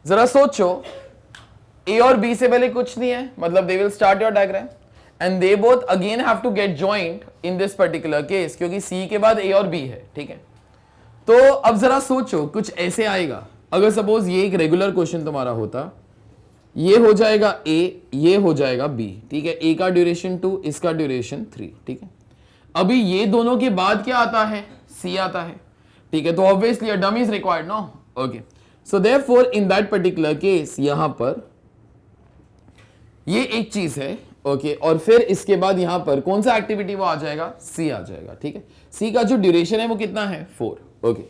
जरा सोचो, ए और बी से पहले कुछ नहीं है, मतलब they will start your diagram and they both again have to get joint in this particular case, क्योंकि सी के बाद ए और बी है, ठीक है. तो अब जरा सोचो, कुछ ऐसे आएगा, अगर सपोज ये एक रेगुलर क्वेश्चन तुम्हारा होता, ये हो जाएगा ए, ये हो जाएगा बी, ठीक है. ए का ड्यूरेशन 2, इसका ड्यूरेशन 3, ठीक है. अभी ये दोनों के बाद क्या आता है, सी आता है, ठीक है. तो obviously a dummy is required, no, okay. So therefore in that particular case यहां पर ये एक चीज है, ओके. और फिर इसके बाद यहां पर कौन सा एक्टिविटी वो आ जाएगा, सी आ जाएगा, ठीक है. सी का जो ड्यूरेशन है वो कितना है, 4, ओके.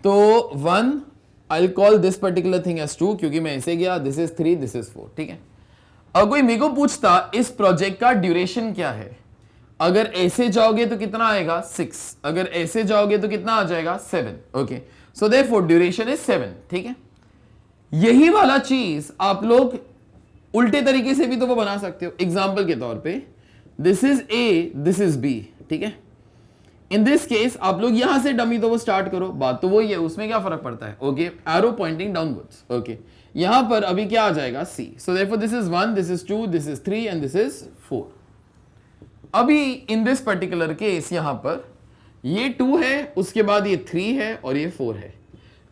तो 1 I'll call this particular thing as 2, क्योंकि मैं ऐसे गया, this is 3, this is 4, ठीक है. अब कोई मेरे को पूछता इस प्रोजेक्ट का ड्यूरेशन क्या है, अगर ऐसे जाओगे तो कितना आएगा, 6, अगर ऐसे जाओगे तो कितना आ जाएगा, 7, okay. So therefore duration is 7, ठीक है. यही वाला चीज आप लोग उल्टे तरीके से भी तो वो बना सकते हो. एग्जाम्पल के तौर पे, this is A, this is B, ठीक है. इन दिस केस आप लोग यहां से डमी तो वो स्टार्ट करो, बात तो वही है, उसमें क्या फर्क पड़ता है, okay, arrow pointing downwards, okay. यहां पर अभी क्या आ जाएगा, see, so therefore this is 1, this is 2, this is 3 and this is 4। अभी इन दिस पर्टिकुलर केस यहां पर ये 2 है, उसके बाद ये 3 है और ये 4 है।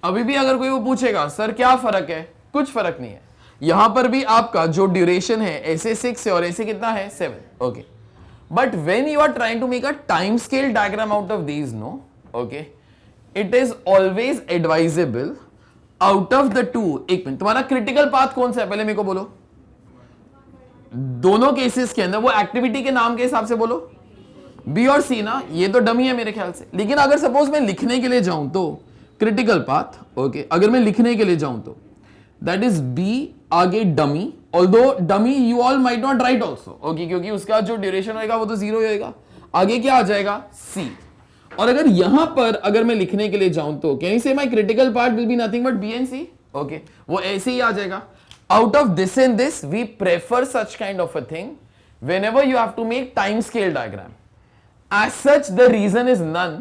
अभी भी अगर कोई वो पूछेगा सर क्या फर्क है, कुछ फर्क नहीं है। यहां पर भी आपका जो ड्यूरेशन है ऐसे 6 है और ऐसे कितना है 7, okay. But when you are trying to make a time scale diagram out of these, no, okay, it is always advisable out of the two. एक मिनट, तुम्हारा क्रिटिकल पाथ कौन सा है पहले मेरे को बोलो। दोनों केसेस के अंदर वो एक्टिविटी के नाम के हिसाब से बोलो, बी और सी ना, ये तो डमी है मेरे ख्याल से। लेकिन अगर सपोज मैं लिखने के लिए जाऊं तो क्रिटिकल पाथ, ओके, अगर मैं लिखने के लिए जाऊं तो दैट इज बी, आगे dummy, although dummy you all might not right also, okay, क्योंकि उसका जो ड्यूरेशन होगा वो तो 0 ही होगा। आगे क्या आ जाएगा, सी। और अगर यहां पर अगर मैं लिखने के लिए जाऊं तो can you say my critical part will be nothing but B and C, okay, वो ऐसे ही आ जाएगा। Out of this and this, we prefer such kind of a thing whenever you have to make time scale diagram. As such, the reason is none,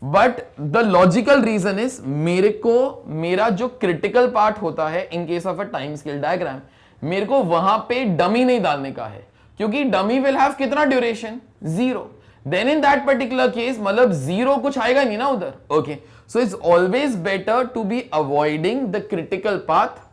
but the logical reason is मेरा जो critical part होता है in case of a time scale diagram, मेरे को वहां पे dummy नहीं डालने का है, क्योंकि dummy will have कितना duration, 0. Then in that particular case, मतलब 0 कुछ आएगा नहीं ना उधर, okay. So it's always better to be avoiding the critical path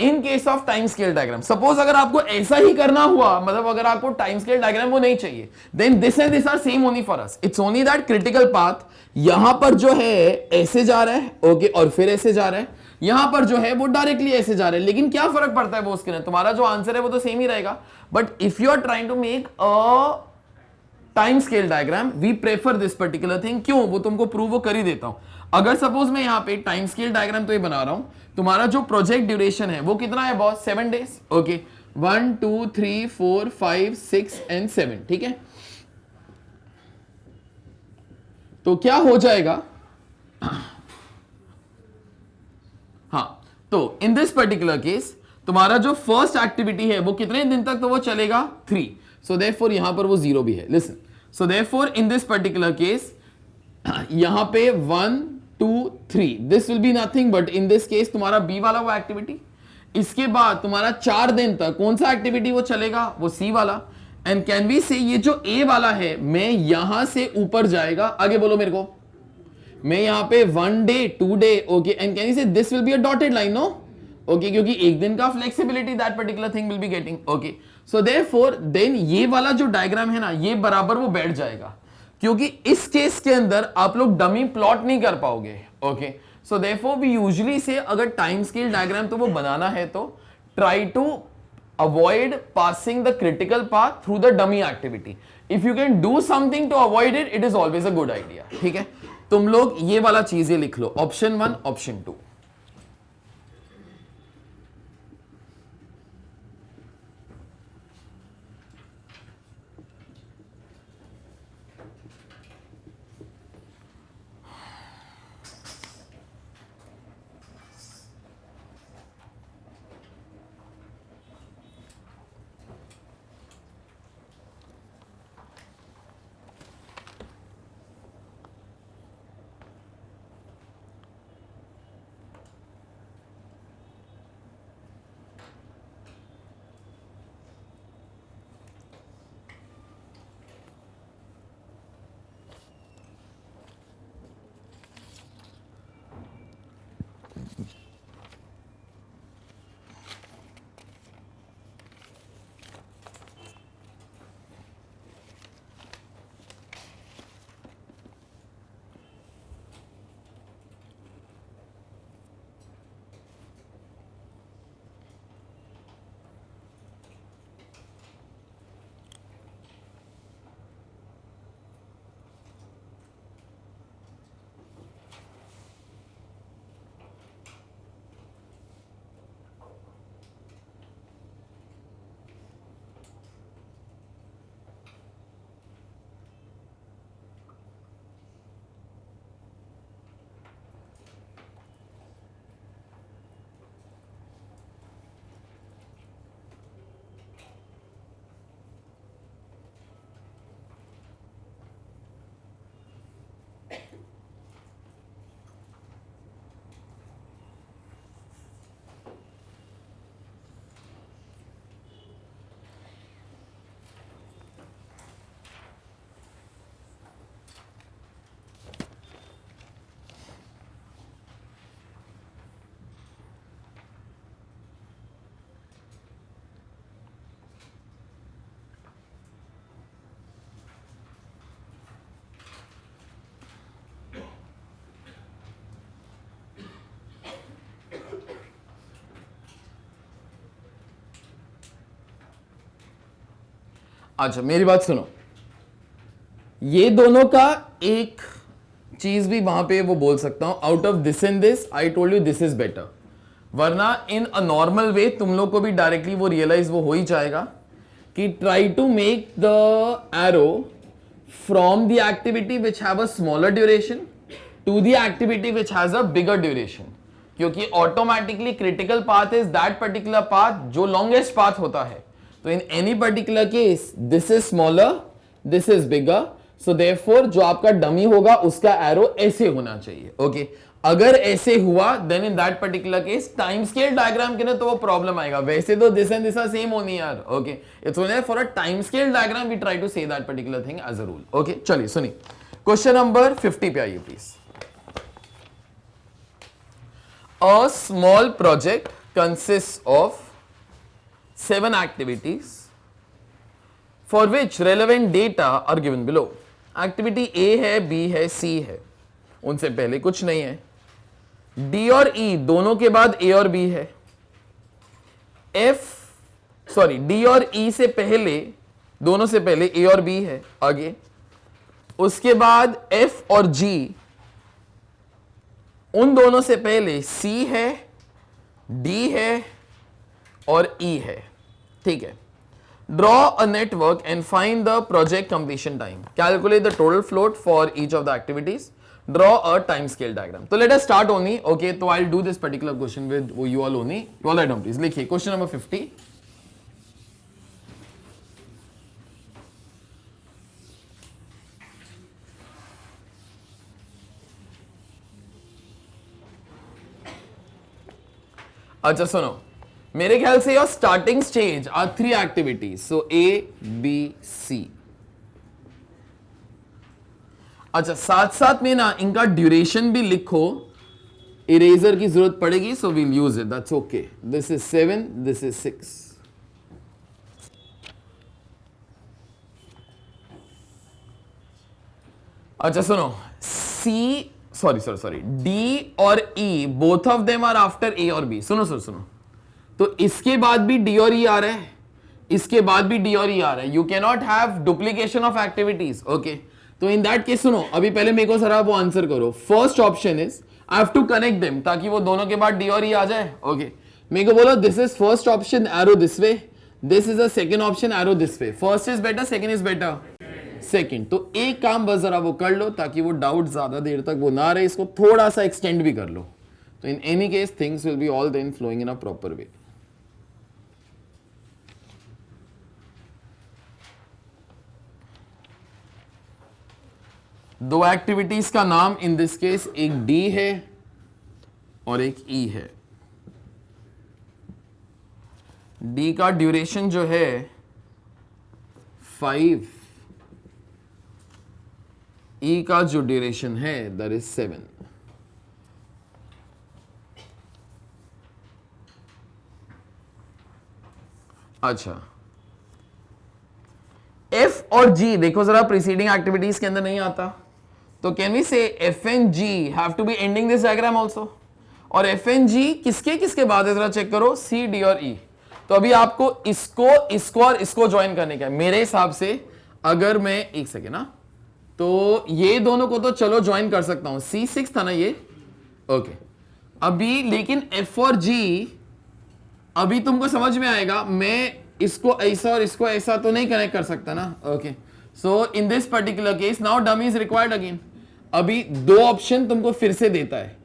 in case of time scale diagram. Suppose अगर आपको ऐसा ही करना हुआ, मतलब अगर आपको टाइम स्केल डायग्राम वो नहीं चाहिए, then this and this are same only for us. It's only that critical path यहां पर जो है ऐसे जा रहा है, ओके, और फिर ऐसे जा रहा है, यहां पर जो है वो डायरेक्टली ऐसे जा रहा है। लेकिन क्या फर्क पड़ता है वो उसके लिए, तुम्हारा जो आंसर है वो तो सेम ही रहेगा। But if you are trying to make a time scale diagram, we prefer this particular thing. क्यों, वो तुमको प्रूव वो कर ही देता हूं। अगर सपोज मैं यहां पे टाइम स्केल डायग्राम तो ये बना रहा हूं, तुम्हारा जो प्रोजेक्ट ड्यूरेशन है वो कितना है बॉस, 7 डेज, ओके, 1 2 3 4 5 6 एंड 7, ठीक है। तो क्या हो जाएगा, हाँ, तो इन दिस पर्टिकुलर केस तुम्हारा जो फर्स्ट एक्टिविटी है वो कितने दिन तक तो वो चलेगा, 3। सो देयरफॉर यहां पर वो 0 भी है। Listen, so therefore in this particular case यहां पे 1 2 3 this will be nothing but in this case तुम्हारा बी वाला वो एक्टिविटी। इसके बाद तुम्हारा 4 दिन तक कौन सा एक्टिविटी वो चलेगा, वो सी वाला। एंड कैन वी से ये जो ए वाला है मैं यहां से ऊपर जाएगा, आगे बोलो मेरे को, मैं यहां पे 1 day 2 day, okay, and can you say this will be a dotted line, no, okay, क्योंकि एक दिन का flexibility that particular thing will be getting, okay. So therefore then ये वाला जो डायग्राम है ना, ये बराबर वो बैठ जाएगा, क्योंकि इस केस के अंदर आप लोग डमी प्लॉट नहीं कर पाओगे, okay. So therefore we usually say अगर टाइम स्केल डायग्राम तो वो बनाना है तो try to avoid passing the critical path through the dummy activity. If you can do something to avoid it, it is always a good idea, ठीक है। तुम लोग ये वाला चीजें लिख लो, ऑप्शन 1 ऑप्शन 2। अच्छा मेरी बात सुनो, ये दोनों का एक चीज भी वहां पे वो बोल सकता हूं, out of this and this I told you this is better, वरना इन अ नॉर्मल वे तुम लोग को भी डायरेक्टली वो रियलाइज वो हो ही जाएगा कि try to make the arrow from the activity which have a smaller duration to the activity which has a bigger duration, क्योंकि automatically critical path is that particular path जो लॉन्गेस्ट पाथ होता है. तो in any particular case this is smaller, this is bigger, so therefore जो आपका dummy होगा उसका arrow ऐसे होना चाहिए. ओके अगर ऐसे हुआ then in that particular case time scale diagram के लिए तो वो प्रॉब्लम आएगा. वैसे तो this and this are same होनी यार. Okay it's only for a time scale diagram we try to say that particular thing as a rule. Okay चलिए सुनिए, क्वेश्चन नंबर 50 पे आइए please. A small project consists of 7 activities for which relevant data are given below. Activity A है, B है, C है, उनसे पहले कुछ नहीं है. D और E दोनों के बाद A और B है. D और E से पहले, दोनों से पहले A और B है आगे. उसके बाद F और G, उन दोनों से पहले C है, D है और E है. ठीक है. Draw a network and find the project completion time. Calculate the total float for each of the activities. Draw a time scale diagram. तो let us start only. Okay तो I will do this particular question with you all only. You all write down please. लिखिए question number 50. अच्छा सुनो, मेरे ख्याल से your starting stage are 3 activities. So A, B, C. अच्छा साथ साथ में ना इनका ड्यूरेशन भी लिखो, इरेजर की जरूरत पड़ेगी so we'll use it, that's okay. This is 7, this is 6. अच्छा सुनो, सॉरी D और E both of them are after A और B. सुनो तो इसके बाद भी D और E आ रहा है, इसके बाद भी D और E आ रहा है. You can not have duplication of activities. Okay तो इन दैट केस सुनो, अभी पहले मेरे को जरा वो आंसर करो. First option is I have to connect them, ताकि वो दोनों के बाद D और E आ जाए. ओके मेरे को बोलो this is first option, arrow this way. This is a second option, arrow this way. First is better, second is better, second. तो एक काम बस जरा वो कर लो ताकि वो डाउट ज्यादा देर तक वो ना रहे, इसको थोड़ा सा एक्सटेंड भी कर लो. तो in any case things will be all then flowing in a proper way. दो एक्टिविटीज का नाम इन दिस केस एक D है और एक E है. D का ड्यूरेशन जो है 5, E का जो ड्यूरेशन है दैट इज 7. अच्छा F और G देखो जरा, प्रीसीडिंग एक्टिविटीज के अंदर नहीं आता. तो can we say F and G have to be ending this diagram also. और F एंड G किसके किसके बाद है जरा चेक करो, C, D और E. तो अभी आपको इसको और इसको ज्वाइन करने का है मेरे हिसाब से. अगर मैं एक सेकेंड ना, तो ये दोनों को तो चलो ज्वाइन कर सकता हूं. C6 था ना ये. ओके अभी लेकिन F और G अभी तुमको समझ में आएगा. मैं इसको ऐसा और इसको ऐसा तो नहीं कनेक्ट कर सकता ना. Okay so in this particular case now dummy is required again. अभी दो ऑप्शन तुमको फिर से देता है.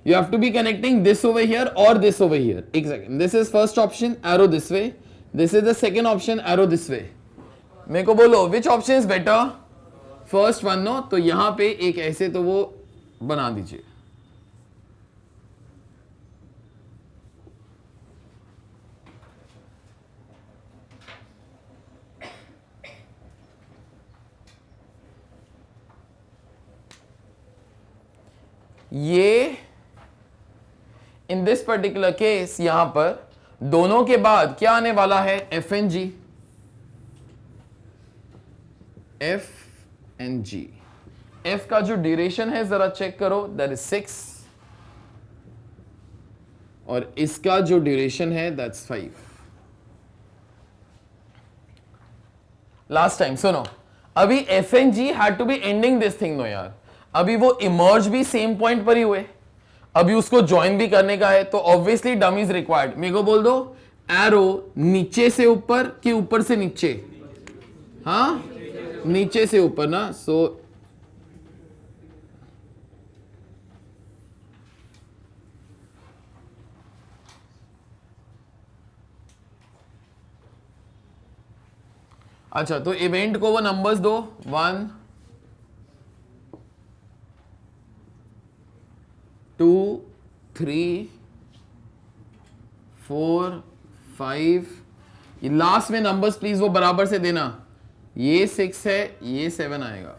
You have to be connecting this over here और दिस ओवर हियर. एक second, this is first option, arrow this way. This is the second option, arrow this way. मेरे को बोलो which option is better. First one no. तो यहां पे एक ऐसे तो वो बना दीजिए. ये इन दिस पर्टिकुलर केस यहां पर दोनों के बाद क्या आने वाला है, F and G. F and G. F का जो ड्यूरेशन है जरा चेक करो, दैट इज 6. और इसका जो ड्यूरेशन है दैट्स 5. लास्ट टाइम सुनो, अभी F N G had to be ending this thing no यार, अभी वो इमर्ज भी सेम पॉइंट पर ही हुए, अभी उसको ज्वाइन भी करने का है, तो ऑब्वियसली डम इज रिक्वायर्ड। मेरे को बोल दो एरो नीचे से ऊपर कि ऊपर से नीचे, हाँ नीचे से ऊपर ना, सो अच्छा, तो इवेंट को वो नंबर्स दो, 1 2 3 4 5, ये लास्ट में नंबर्स प्लीज वो बराबर से देना, ये 6 है, ये 7 आएगा।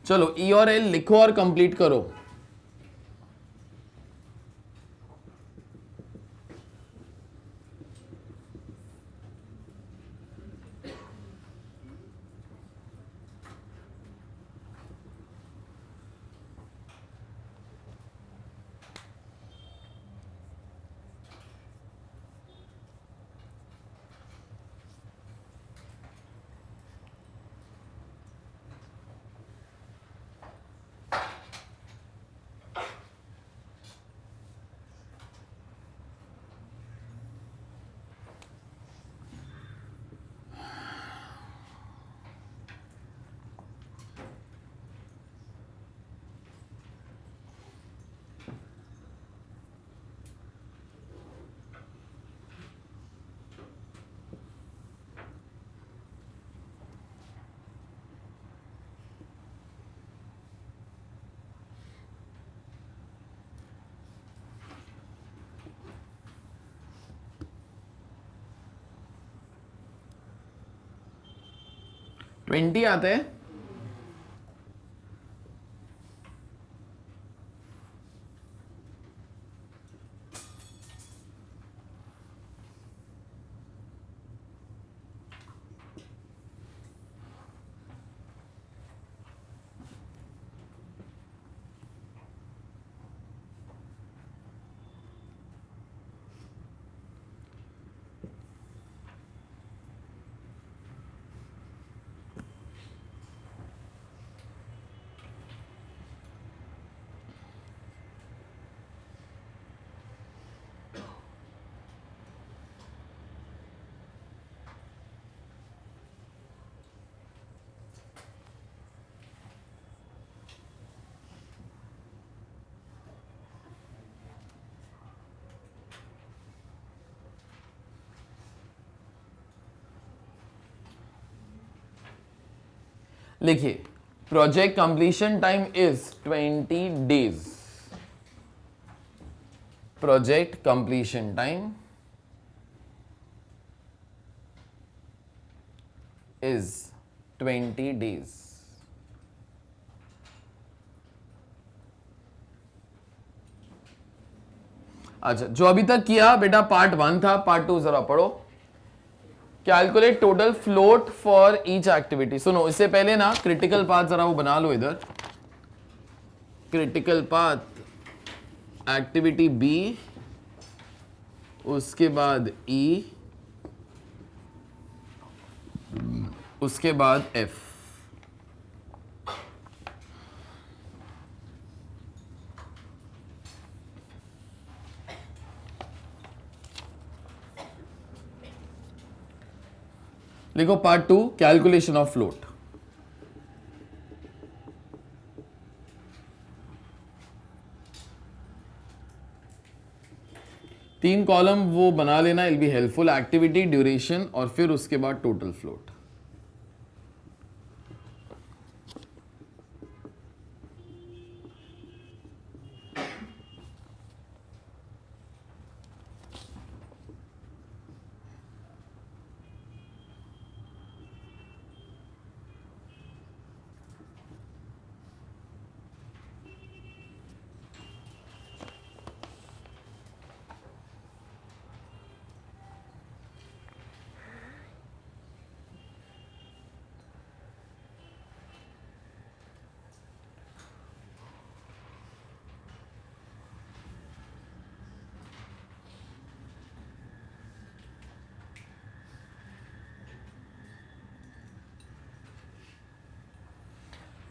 चलो ई और एल लिखो और कंप्लीट करो। ट्वेंटी आते हैं। लिखिए project completion time is 20 days. Project completion time is 20 days. अच्छा, जो अभी तक किया बेटा पार्ट 1 था, पार्ट 2 जरा पढ़ो। Calculate total float for each activity. सुनो, इससे पहले ना क्रिटिकल पाथ जरा वो बना लो इधर। क्रिटिकल पाथ एक्टिविटी बी, उसके बाद ई, उसके बाद एफ। लिखो पार्ट 2 कैलकुलेशन ऑफ फ्लोट। तीन कॉलम वो बना लेना, इल बी हेल्पफुल। एक्टिविटी, ड्यूरेशन और फिर उसके बाद टोटल फ्लोट।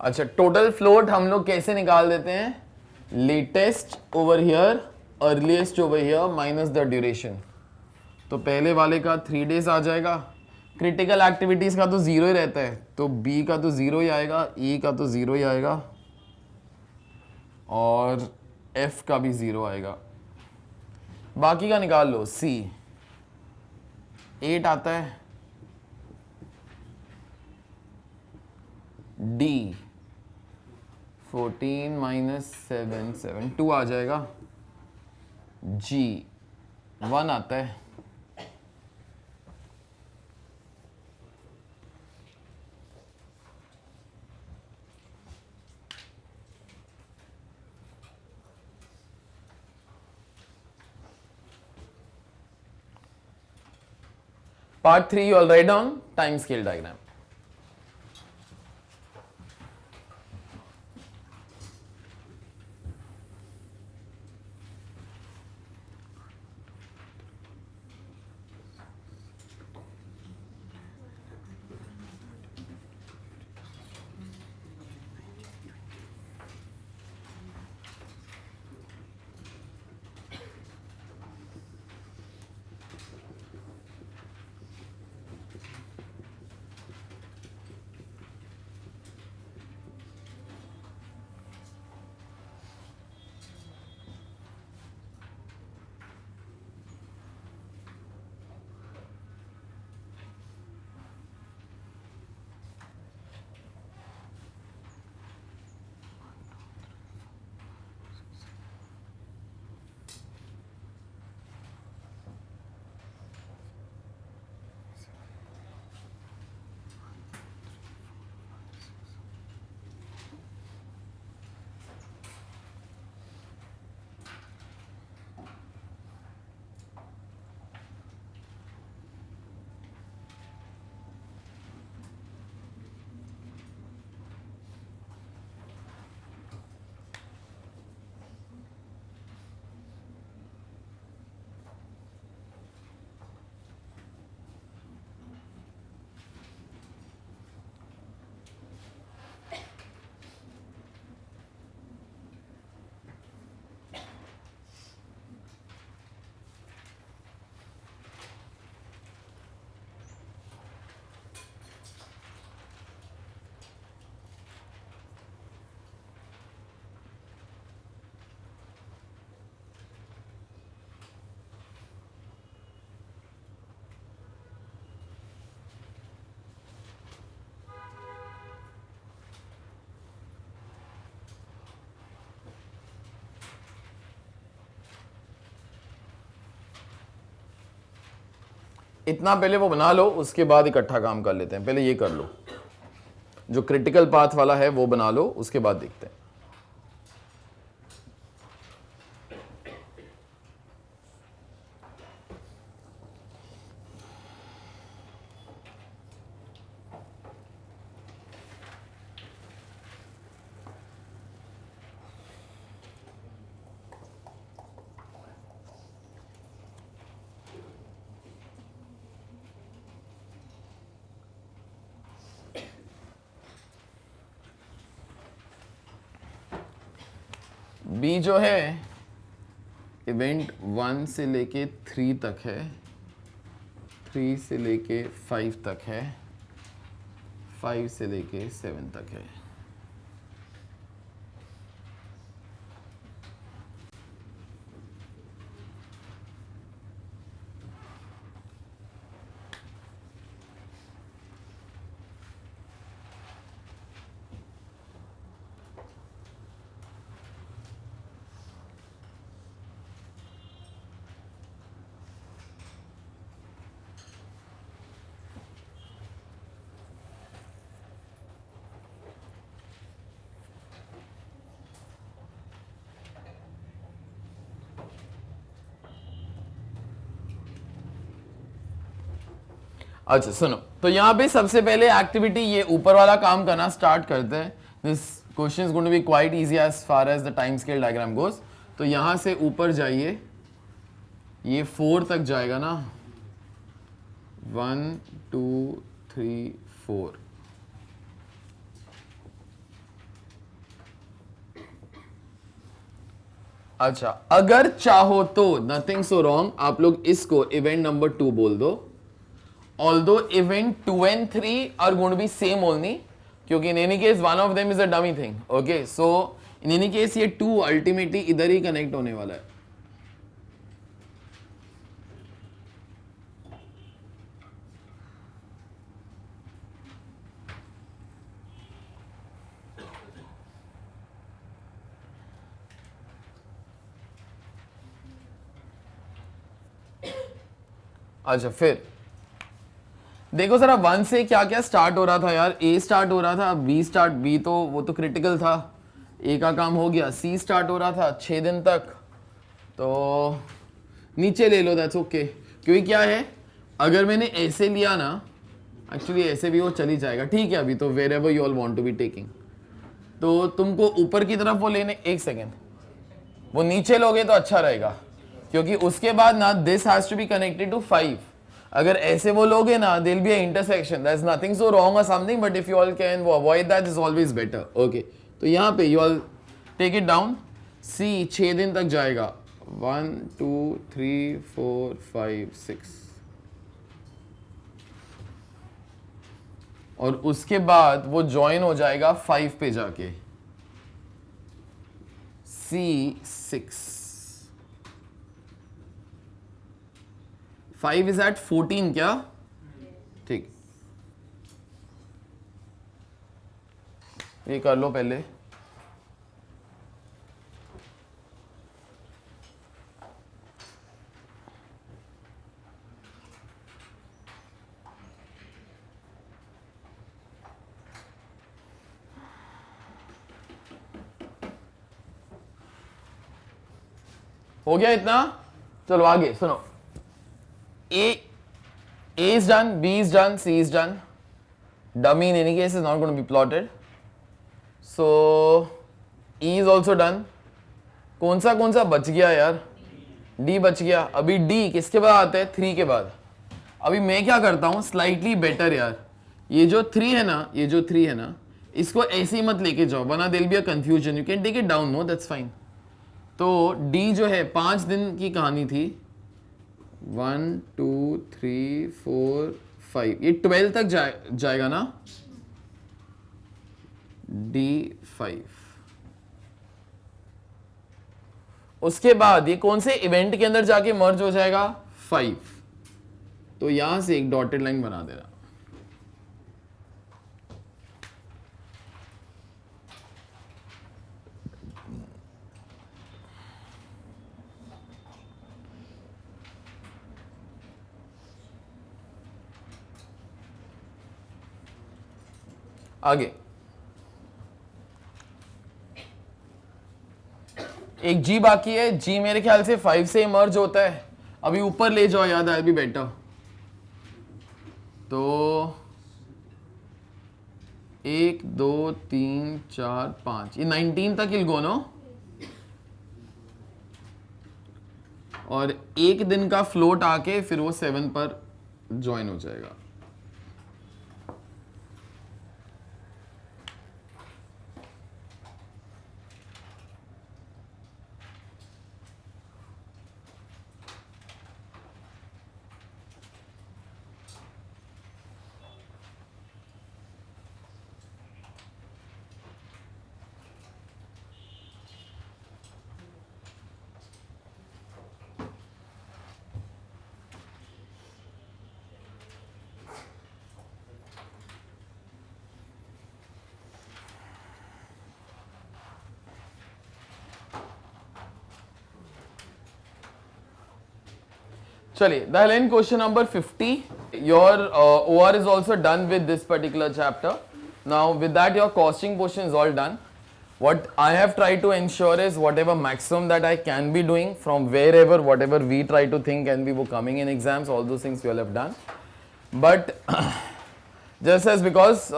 अच्छा, टोटल फ्लोट हम लोग कैसे निकाल देते हैं? Latest over here, earliest over here minus the duration. तो पहले वाले का 3 days आ जाएगा। क्रिटिकल एक्टिविटीज का तो 0 ही रहता है, तो बी का तो 0 ही आएगा, ई का तो 0 ही आएगा और एफ का भी 0 आएगा। बाकी का निकाल लो। सी 8 आता है, डी 14 माइनस 7 7 2 आ जाएगा, जी 1 आता है, Part 3 you all write down time scale diagram. इतना पहले वो बना लो, उसके बाद इकट्ठा काम कर लेते हैं। पहले ये कर लो, जो क्रिटिकल पाथ वाला है वो बना लो, उसके बाद देखते हैं। बी जो है इवेंट 1 से लेके 3 तक है, 3 से लेके 5 तक है, 5 से लेके 7 तक है। अच्छा सुनो, तो यहां पे सबसे पहले एक्टिविटी ये ऊपर वाला काम करना स्टार्ट करते हैं। This question is going to be quite easy as far as the time scale diagram goes. तो यहां से ऊपर जाइए, ये 4 तक जाएगा ना, 1 2 3 4। अच्छा, अगर चाहो तो नथिंग सो रॉन्ग, आप लोग इसको इवेंट नंबर 2 बोल दो. Although event 2 and 3 are going to be same only, क्योंकि in any case one of them is a dummy thing. Okay, so in any case ये 2 ultimately इधर ही connect होने वाला है. अच्छा, फिर देखो जरा 1 से क्या क्या स्टार्ट हो रहा था यार. ए स्टार्ट हो रहा था, बी स्टार्ट, बी तो वो तो क्रिटिकल था, ए का काम हो गया. सी स्टार्ट हो रहा था 6 दिन तक, तो नीचे ले लो, दैट्स ओके. क्योंकि क्या है, अगर मैंने ऐसे लिया ना, एक्चुअली ऐसे भी वो चली जाएगा, ठीक है. अभी तो wherever you all want to be taking, तो तुमको ऊपर की तरफ वो लेने, एक सेकेंड, वो नीचे लोगे तो अच्छा रहेगा, क्योंकि उसके बाद ना this has to be connected to 5. अगर ऐसे वो लोगे ना, there will be a intersection. There is nothing so wrong और something, but if you all can avoid that is always better. Okay, तो यहाँ पे you all take it down. C 6 दिन तक जाएगा, 1 2 3 4 5 6, और उसके बाद वो ज्वाइन हो जाएगा 5 पे जाके, C6. 5 इज एट 14 क्या? ठीक, ये कर लो पहले. हो गया इतना? चलो आगे सुनो. A is done, B is done, C is done. Dummy in any case is not going to be plotted. So E is also done. कौन सा बच गया यार? D बच गया. अभी D किसके बाद आता है? 3 के बाद. अभी मैं क्या करता हूँ, स्लाइटली बेटर यार, ये जो 3 है ना, इसको ऐसे ही मत लेके जाओ, वरना there will be a confusion. You can take it down, no that's fine. तो D जो है 5 दिन की कहानी थी, 1 2 3 4 5, ये 12 तक जाएगा ना. D5. उसके बाद ये कौन से इवेंट के अंदर जाके मर्ज हो जाएगा? 5. तो यहां से एक डॉटेड लाइन बना देना. आगे एक जी बाकी है. जी मेरे ख्याल से 5 से मर्ज होता है. अभी ऊपर ले जाओ याद, आई बी बेटर. तो 1 2 3 4 5, ये 19 तक इल गो नो, और एक दिन का फ्लोट आके फिर वो 7 पर ज्वाइन हो जाएगा. चलिए, the Helen question number 50. Your OR is also done with this particular chapter. Now with that your costing portion is all done. What I have tried to ensure is whatever maximum that I can be doing from wherever, whatever we try to think can be coming in exams, all those things you all have done. But just as because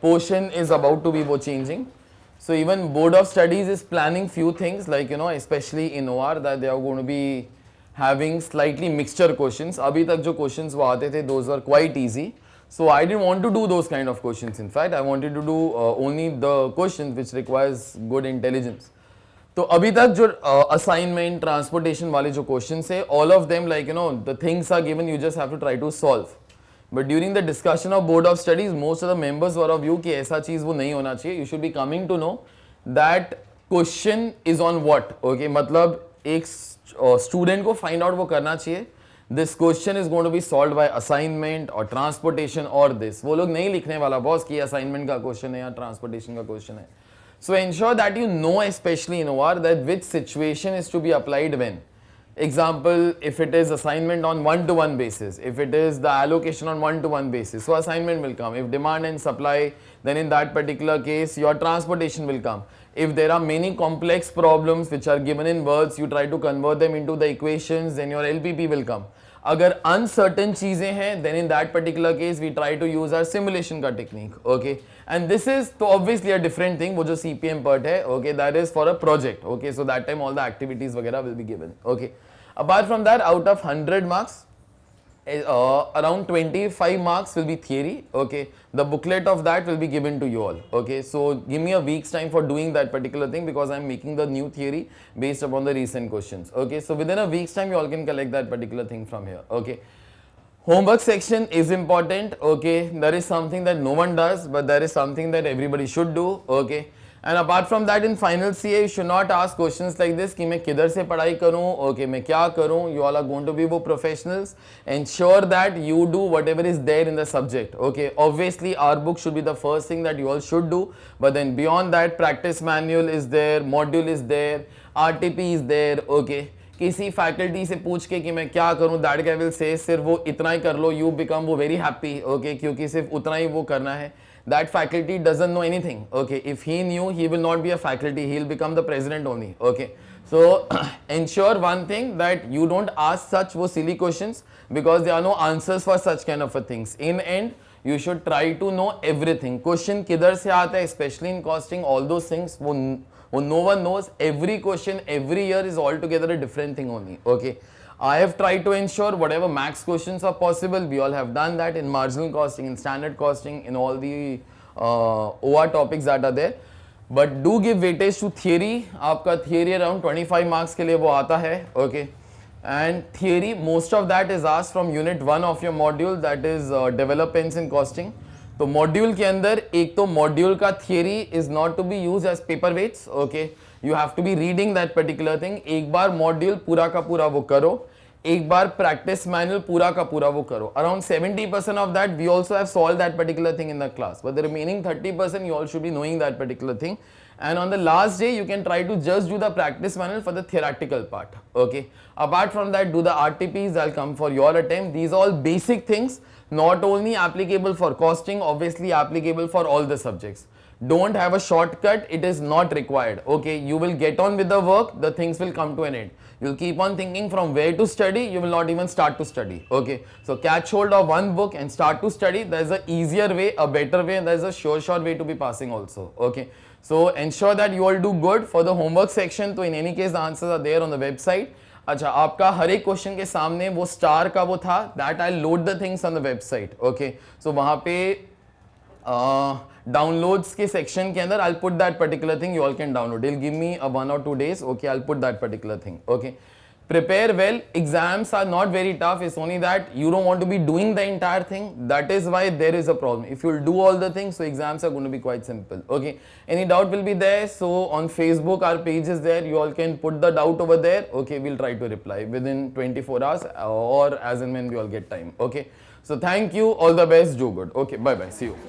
portion is about to be changing, so even Board of Studies is planning few things, like especially in OR, that they are going to be having slightly mixture questions. Abhi tak jo questions wo aate the, those were quite easy. So I didn't want to do those kind of questions. In fact, I wanted to do only the questions which requires good intelligence. तो अभी तक जो assignment transportation वाले जो question है, all of them like the things are given, you just have to try to solve. But during the discussion of board of studies most of the members were of view कि ऐसा चीज वो नहीं होना चाहिए. You should be coming to know that question is on what. Okay, मतलब एक student को फाइंड आउट वो करना चाहिए this question is going to be solved bye assignment और ट्रांसपोर्टेशन और दिस. वो लोग नहीं लिखने वाला बॉस कि असाइनमेंट का क्वेश्चन है या ट्रांसपोर्टेशन का क्वेश्चन है. So ensure that you know, especially in OR, that which situation is to be applied when. Example, if it is assignment on one-to-one basis, if it is the allocation on one-to-one basis, so assignment will come. If demand and supply, then in that particular case, your transportation will come. If there are many complex problems which are given in words, you try to convert them into the equations, then your LPP will come. अगर uncertain चीजें हैं then in that particular case we try to use our simulation का technique. Okay, and this is तो obviously a different thing. वो जो CPM part है, okay, that is for a project. Okay, so that time all the activities वगैरह will be given. Okay, apart from that, out of 100 marks, around 25 marks will be theory. Okay, the booklet of that will be given to you all. Okay, so give me a week's time for doing that particular thing because I'm making the new theory based upon the recent questions. Okay, so within a week's time you all can collect that particular thing from here. Okay, homework section is important. Okay, there is something that no one does, but there is something that everybody should do. Okay, and apart from that, in final CA you should not ask questions like this कि मैं किधर से पढ़ाई करूं, okay, मैं क्या करूं. You all are going to be वो professionals. Ensure that you do whatever is there in the subject. Okay, obviously our book should be the first thing that you all should do, but then beyond that, practice manual is there, module is there, RTP is there. Okay, किसी faculty से पूछ के कि मैं क्या करूं, that guy will say सिर्फ वो इतना ही कर लो, यू बिकम वो वेरी हैप्पी. ओके, क्योंकि सिर्फ उतना ही वो करना है. That faculty doesn't know anything. Okay, if he knew, he will not be a faculty, he'll become the president only. Okay, so ensure one thing that you don't ask such वो silly questions because there are no answers for such kind of a things. In end, you should try to know everything. Question किधर से आता है, especially in costing, all those things वो no one knows. Every question every year is altogether a different thing only. Okay, I have tried to ensure whatever max questions are possible. We all have done that in marginal costing, in standard costing, in all the OR topics that are there. But do give weightage to theory. आपका theory around 25 marks के लिए वो आता है. Okay, and theory most of that is asked from unit 1 of your module, that is developments in costing. तो module के अंदर एक तो मॉड्यूल का theory is not to be use as paper weights. Okay, you have to be reading that particular thing. एक बार module पूरा का पूरा वो करो, एक बार प्रैक्टिस मैनुअल पूरा का पूरा वो करो. Around 70% of that we also have solve that particular thing in the class, but the remaining 30% you all should be knowing that particular thing. And on the last day you can try to just do the practice manual for the theoretical part. Okay, apart from that, do the RTPs. I'll come for your attempt. These are all basic things, not only applicable for costing, obviously applicable for all the subjects. Don't have a shortcut, it is not required. Okay, you will get on with the work, the things will come to an end. You'll keep on thinking from where to study, you will not even start to study. Okay, so catch hold of one book and start to study. There's a easier way, a better way, and there's a sure way to be passing also. Okay, so ensure that you all do good. For the homework section, तो in any case the answers are there on the website. अच्छा, आपका हर एक question के सामने वो star का वो था, that I load the things on the website. Okay, so वहां पे डाउनलोड्स के सेक्शन के अंदर I put that particular thing, you all can download. It give me 1 or 2 days. Okay, I put that particular thing. Okay, prepare well. Exams are not very tough, it's only that you don't want to be doing the entire thing. That is why there is a problem. If you'll do all the things, so exams are going to be quite simple. Okay, any doubt will be there, so on Facebook our page is there, you all can put the doubt over there. Okay, we'll try to reply within 24 hours or as and when we all get time. Okay, so thank you, all the best, do good. Okay, bye bye, see you.